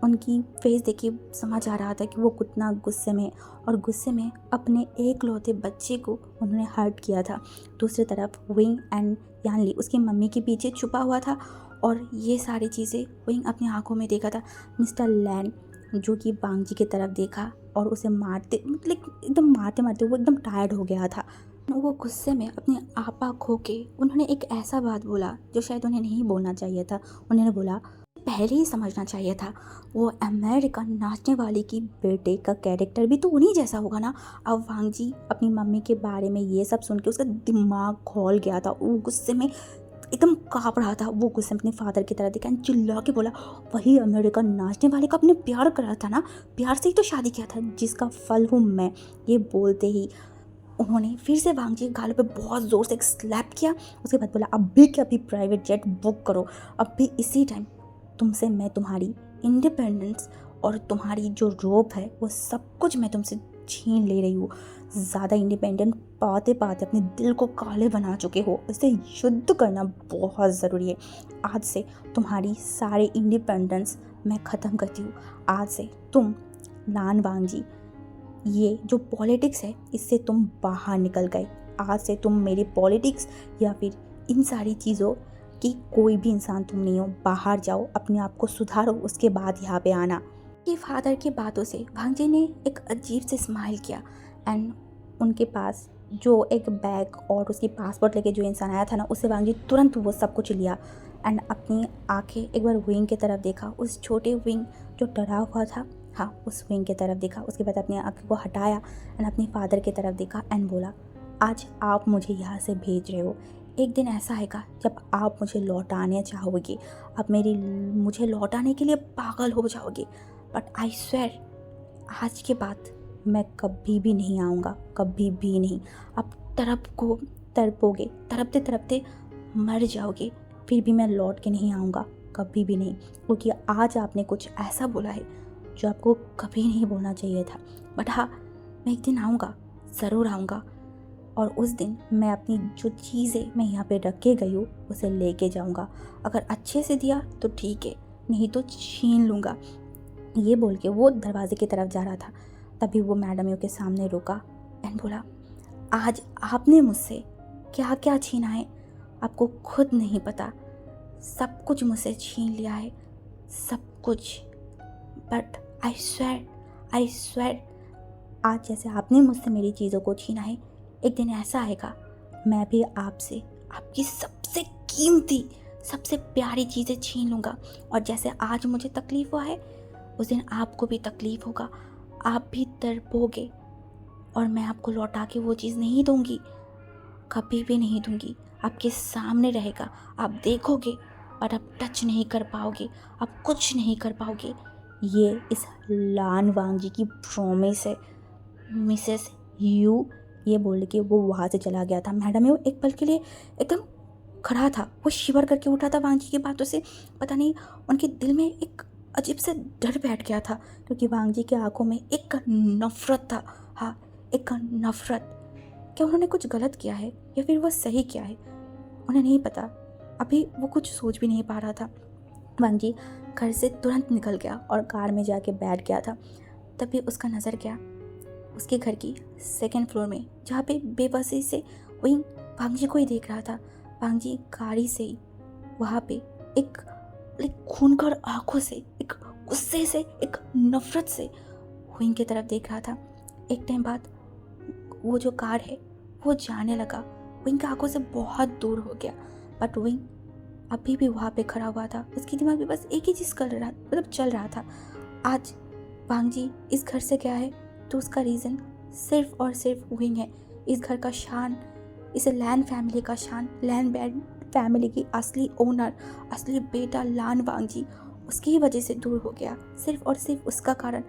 उनकी फेस देखिए समझ आ रहा था कि वो कितना गुस्से में, और गुस्से में अपने एकलौते बच्चे को उन्होंने हर्ट किया था। दूसरी तरफ विंग एंड यानली उसकी मम्मी के पीछे छुपा हुआ था और ये सारी चीज़ें विंग अपनी आंखों में देखा था। मिस्टर लैन जो कि वांग जी की तरफ देखा और उसे मारते मतलब एकदम मारते मारते वो एकदम टायर्ड हो गया था। वो गुस्से में अपने आपा खो के उन्होंने एक ऐसा बात बोला जो शायद उन्हें नहीं बोलना चाहिए था। उन्होंने बोला, पहले ही समझना चाहिए था, वो अमेरिकन नाचने वाले की बेटे का कैरेक्टर भी तो उन्हीं जैसा होगा ना। अब वांग जी अपनी मम्मी के बारे में ये सब सुन के उसका दिमाग खोल गया था। वो गुस्से में एकदम काँप रहा था। वो गुस्से में अपने फादर की तरह देखा, चिल्ला के बोला, वही अमेरिकन नाचने वाले का अपने प्यार करा था ना, प्यार से ही तो शादी किया था जिसका फल हूँ मैं। ये बोलते ही उन्होंने फिर से वांग जी के गालों पे बहुत ज़ोर से एक स्लैप किया। उसके बाद बोला, अब भी क्या, अभी प्राइवेट जेट बुक करो, अब भी इसी टाइम तुमसे मैं तुम्हारी इंडिपेंडेंस और तुम्हारी जो रोब है वो सब कुछ मैं तुमसे छीन ले रही हूँ। ज़्यादा इंडिपेंडेंट पाते पाते अपने दिल को काले बना चुके हो, इससे युद्ध करना बहुत ज़रूरी है। आज से तुम्हारी सारे इंडिपेंडेंस मैं ख़त्म करती हूँ। आज से तुम नान वांग जी, ये जो पॉलिटिक्स है इससे तुम बाहर निकल गए। आज से तुम मेरी पॉलिटिक्स या फिर इन सारी चीज़ों कि कोई भी इंसान तुम नहीं हो, बाहर जाओ, अपने आप को सुधारो, उसके बाद यहाँ पे आना। कि फादर की बातों से भांग जी ने एक अजीब से स्माइल किया एंड उनके पास जो एक बैग और उसकी पासपोर्ट लेके जो इंसान आया था ना, उससे वांग जी तुरंत वो सब कुछ लिया एंड अपनी आंखें एक बार विंग की तरफ देखा, उस छोटे विंग जो डरा हुआ था, हाँ उस विंग की तरफ देखा। उसके बाद अपनी आंखों को हटाया एंड अपने फादर की तरफ देखा एंड बोला, आज आप मुझे यहाँ से भेज रहे हो, एक दिन ऐसा आएगा जब आप मुझे लौटाने चाहोगे, आप मुझे लौटाने के लिए पागल हो जाओगे। बट आई स्वेयर आज के बाद मैं कभी भी नहीं आऊँगा, कभी भी नहीं। आप तड़पोगे, तड़पते तड़पते मर जाओगे, फिर भी मैं लौट के नहीं आऊँगा, कभी भी नहीं। क्योंकि आज आपने कुछ ऐसा बोला है जो आपको कभी नहीं बोलना चाहिए था। बट हाँ, मैं एक दिन आऊँगा, ज़रूर आऊँगा, और उस दिन मैं अपनी जो चीज़ें मैं यहाँ पे रख के गई हूँ उसे लेके जाऊँगा। अगर अच्छे से दिया तो ठीक है, नहीं तो छीन लूँगा। ये बोल के वो दरवाजे की तरफ जा रहा था, तभी वो मैडम के सामने रुका एंड बोला, आज आपने मुझसे क्या क्या छीना है आपको खुद नहीं पता। सब कुछ मुझसे छीन लिया है, सब कुछ। बट आई स्वेर आज जैसे आपने मुझसे मेरी चीज़ों को छीना है, एक दिन ऐसा आएगा मैं भी आपसे आपकी सबसे कीमती, सबसे प्यारी चीज़ें छीन लूँगा। और जैसे आज मुझे तकलीफ़ हुआ है, उस दिन आपको भी तकलीफ़ होगा, आप भी तड़पोगे, और मैं आपको लौटा के वो चीज़ नहीं दूँगी, कभी भी नहीं दूँगी। आपके सामने रहेगा, आप देखोगे, पर आप टच नहीं कर पाओगे, आप कुछ नहीं कर पाओगे। ये इस लान वांग जी की प्रॉमिस है मिसेस यू। ये बोल के वो वहाँ से चला गया था। मैडम यू एक पल के लिए एकदम खड़ा था, वो शिवर करके उठा था वांग जी की बातों से। पता नहीं उनके दिल में एक अजीब से डर बैठ गया था, क्योंकि वांग जी की आंखों में एक नफरत था। हाँ, एक नफरत। क्या उन्होंने कुछ गलत किया है या फिर वो सही किया है, उन्हें नहीं पता। अभी वो कुछ सोच भी नहीं पा रहा था। वांग जी घर से तुरंत निकल गया और कार में जाके बैठ गया था। तभी उसका नज़र गया उसके घर की सेकंड फ्लोर में, जहाँ पे बेबसी से वही वांग जी को ही देख रहा था। वांग जी गाड़ी से ही वहाँ पे एक खूनकर आंखों से, एक गुस्से से, एक नफरत से विंग की तरफ देख रहा था। एक टाइम बाद वो जो कार है वो जाने लगा, विंग की आंखों से बहुत दूर हो गया। बट विंग अभी भी वहाँ पे खड़ा हुआ था। उसके दिमाग में बस एक ही चीज़ चल रहा था, आज वांग जी इस घर से गया है तो उसका रीज़न सिर्फ और सिर्फ विंग है। इस घर का शान, इस लैन फैमिली का शान, लैन बैंड फैमिली की असली ओनर, असली बेटा लान वांग जी उसकी ही वजह से दूर हो गया। सिर्फ और सिर्फ उसका कारण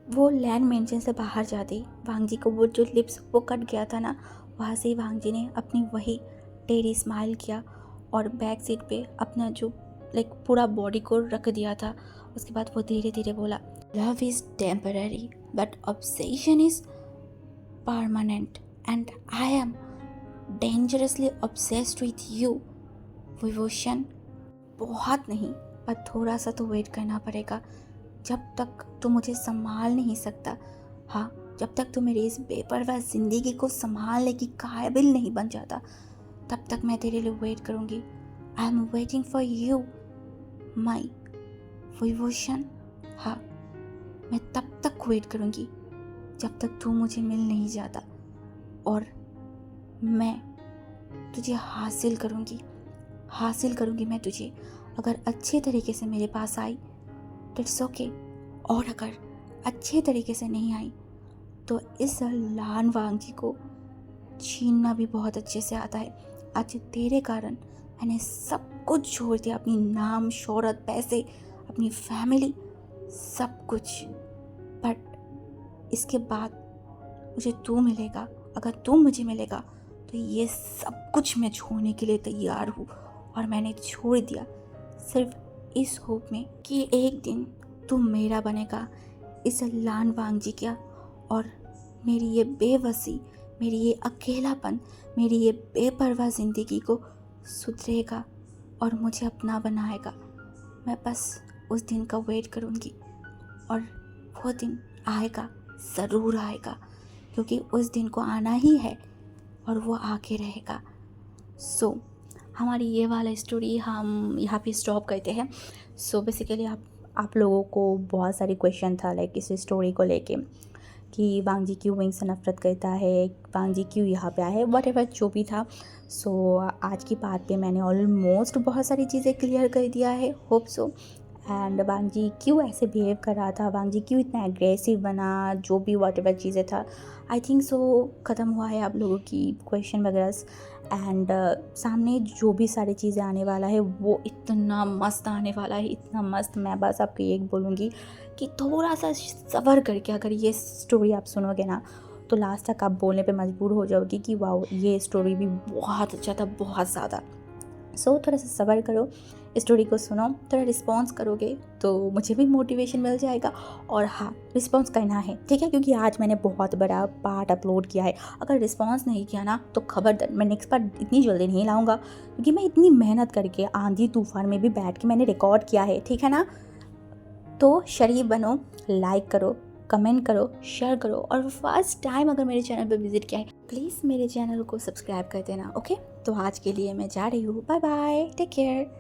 वो लैंड मेंशन से बाहर जाते ही वांग जी को वो जो लिप्स वो कट गया था ना, वहाँ से ही वांग जी ने अपनी वही टेढ़ी स्माइल किया और बैक सीट पे अपना जो पूरा बॉडी को रख दिया था। उसके बाद वो धीरे धीरे बोला, love is temporary but obsession is permanent and I am dangerously obsessed with you Vibhushan. बहुत नहीं, पर थोड़ा सा तो वेट करना पड़ेगा। जब तक तू मुझे संभाल नहीं सकता, हाँ, जब तक तू मेरी इस बेपरवाह ज़िंदगी को संभालने की काबिल नहीं बन जाता, तब तक मैं तेरे लिए वेट करूँगी। I am waiting for you माई विभूषण। हाँ, मैं तब तक वेट करूँगी जब तक तू मुझे मिल नहीं जाता, और मैं तुझे हासिल करूँगी मैं तुझे। अगर अच्छे तरीके से मेरे पास आई तो इट्स ओके, और अगर अच्छे तरीके से नहीं आई तो इस लान वांग जी को छीनना भी बहुत अच्छे से आता है। आज तेरे कारण मैंने सब कुछ छोड़ दिया, अपनी नाम, शोहरत, पैसे, अपनी फैमिली, सब कुछ। बट इसके बाद मुझे तू मिलेगा, अगर तू मुझे मिलेगा तो ये सब कुछ मैं छोड़ने के लिए तैयार हूँ। और मैंने छोड़ दिया सिर्फ इस होप में कि एक दिन तू मेरा बनेगा, इस लान वांग जी का, और मेरी ये बेबसी, मेरी ये अकेलापन, मेरी ये बेपरवाह ज़िंदगी को सुधरेगा और मुझे अपना बनाएगा। मैं बस उस दिन का वेट करूँगी, और वो दिन आएगा, ज़रूर आएगा, क्योंकि उस दिन को आना ही है और वो आके रहेगा। सो हमारी ये वाला स्टोरी हम यहाँ पे स्टॉप करते हैं। सो बेसिकली आप लोगों को बहुत सारी क्वेश्चन था इस स्टोरी को लेके, कि वांग जी क्यों विंग से नफरत करता है, वांग जी क्यों यहाँ पे आए हैं, वट एवर जो भी था। सो आज की बात पे मैंने ऑलमोस्ट बहुत सारी चीज़ें क्लियर कर दिया है, होप सो। एंड वांगजी क्यों ऐसे बिहेव कर रहा था, वांगजी क्यों इतना एग्रेसिव बना, जो भी वॉटेवर चीज़ें था। आई थिंक सो ख़त्म हुआ है आप लोगों की क्वेश्चन वगैरह। एंड सामने जो भी सारी चीज़ें आने वाला है वो इतना मस्त आने वाला है, इतना मस्त। मैं बस आपको एक बोलूँगी कि थोड़ा सा सब्र करके अगर ये स्टोरी आप सुनोगे ना तो लास्ट तक आप बोलने पे मजबूर हो जाओगे कि वाओ ये स्टोरी भी बहुत अच्छा था, बहुत ज़्यादा। सो थोड़ा सा सब्र करो, स्टोरी को सुनो, थोड़ा रिस्पॉन्स करोगे तो मुझे भी मोटिवेशन मिल जाएगा। और हाँ, रिस्पॉन्स करना है, ठीक है, क्योंकि आज मैंने बहुत बड़ा पार्ट अपलोड किया है। अगर रिस्पॉन्स नहीं किया ना तो खबरदार, मैं नेक्स्ट पार्ट इतनी जल्दी नहीं लाऊंगा, क्योंकि मैं इतनी मेहनत करके आंधी तूफान में भी बैठ के मैंने रिकॉर्ड किया है, ठीक है ना। तो शरीफ बनो, लाइक करो, कमेंट करो, शेयर करो, और फर्स्ट टाइम अगर मेरे चैनल पर विजिट किया है प्लीज़ मेरे चैनल को सब्सक्राइब कर देना, ओके। तो आज के लिए मैं जा रही हूँ, बाय बाय, टेक केयर।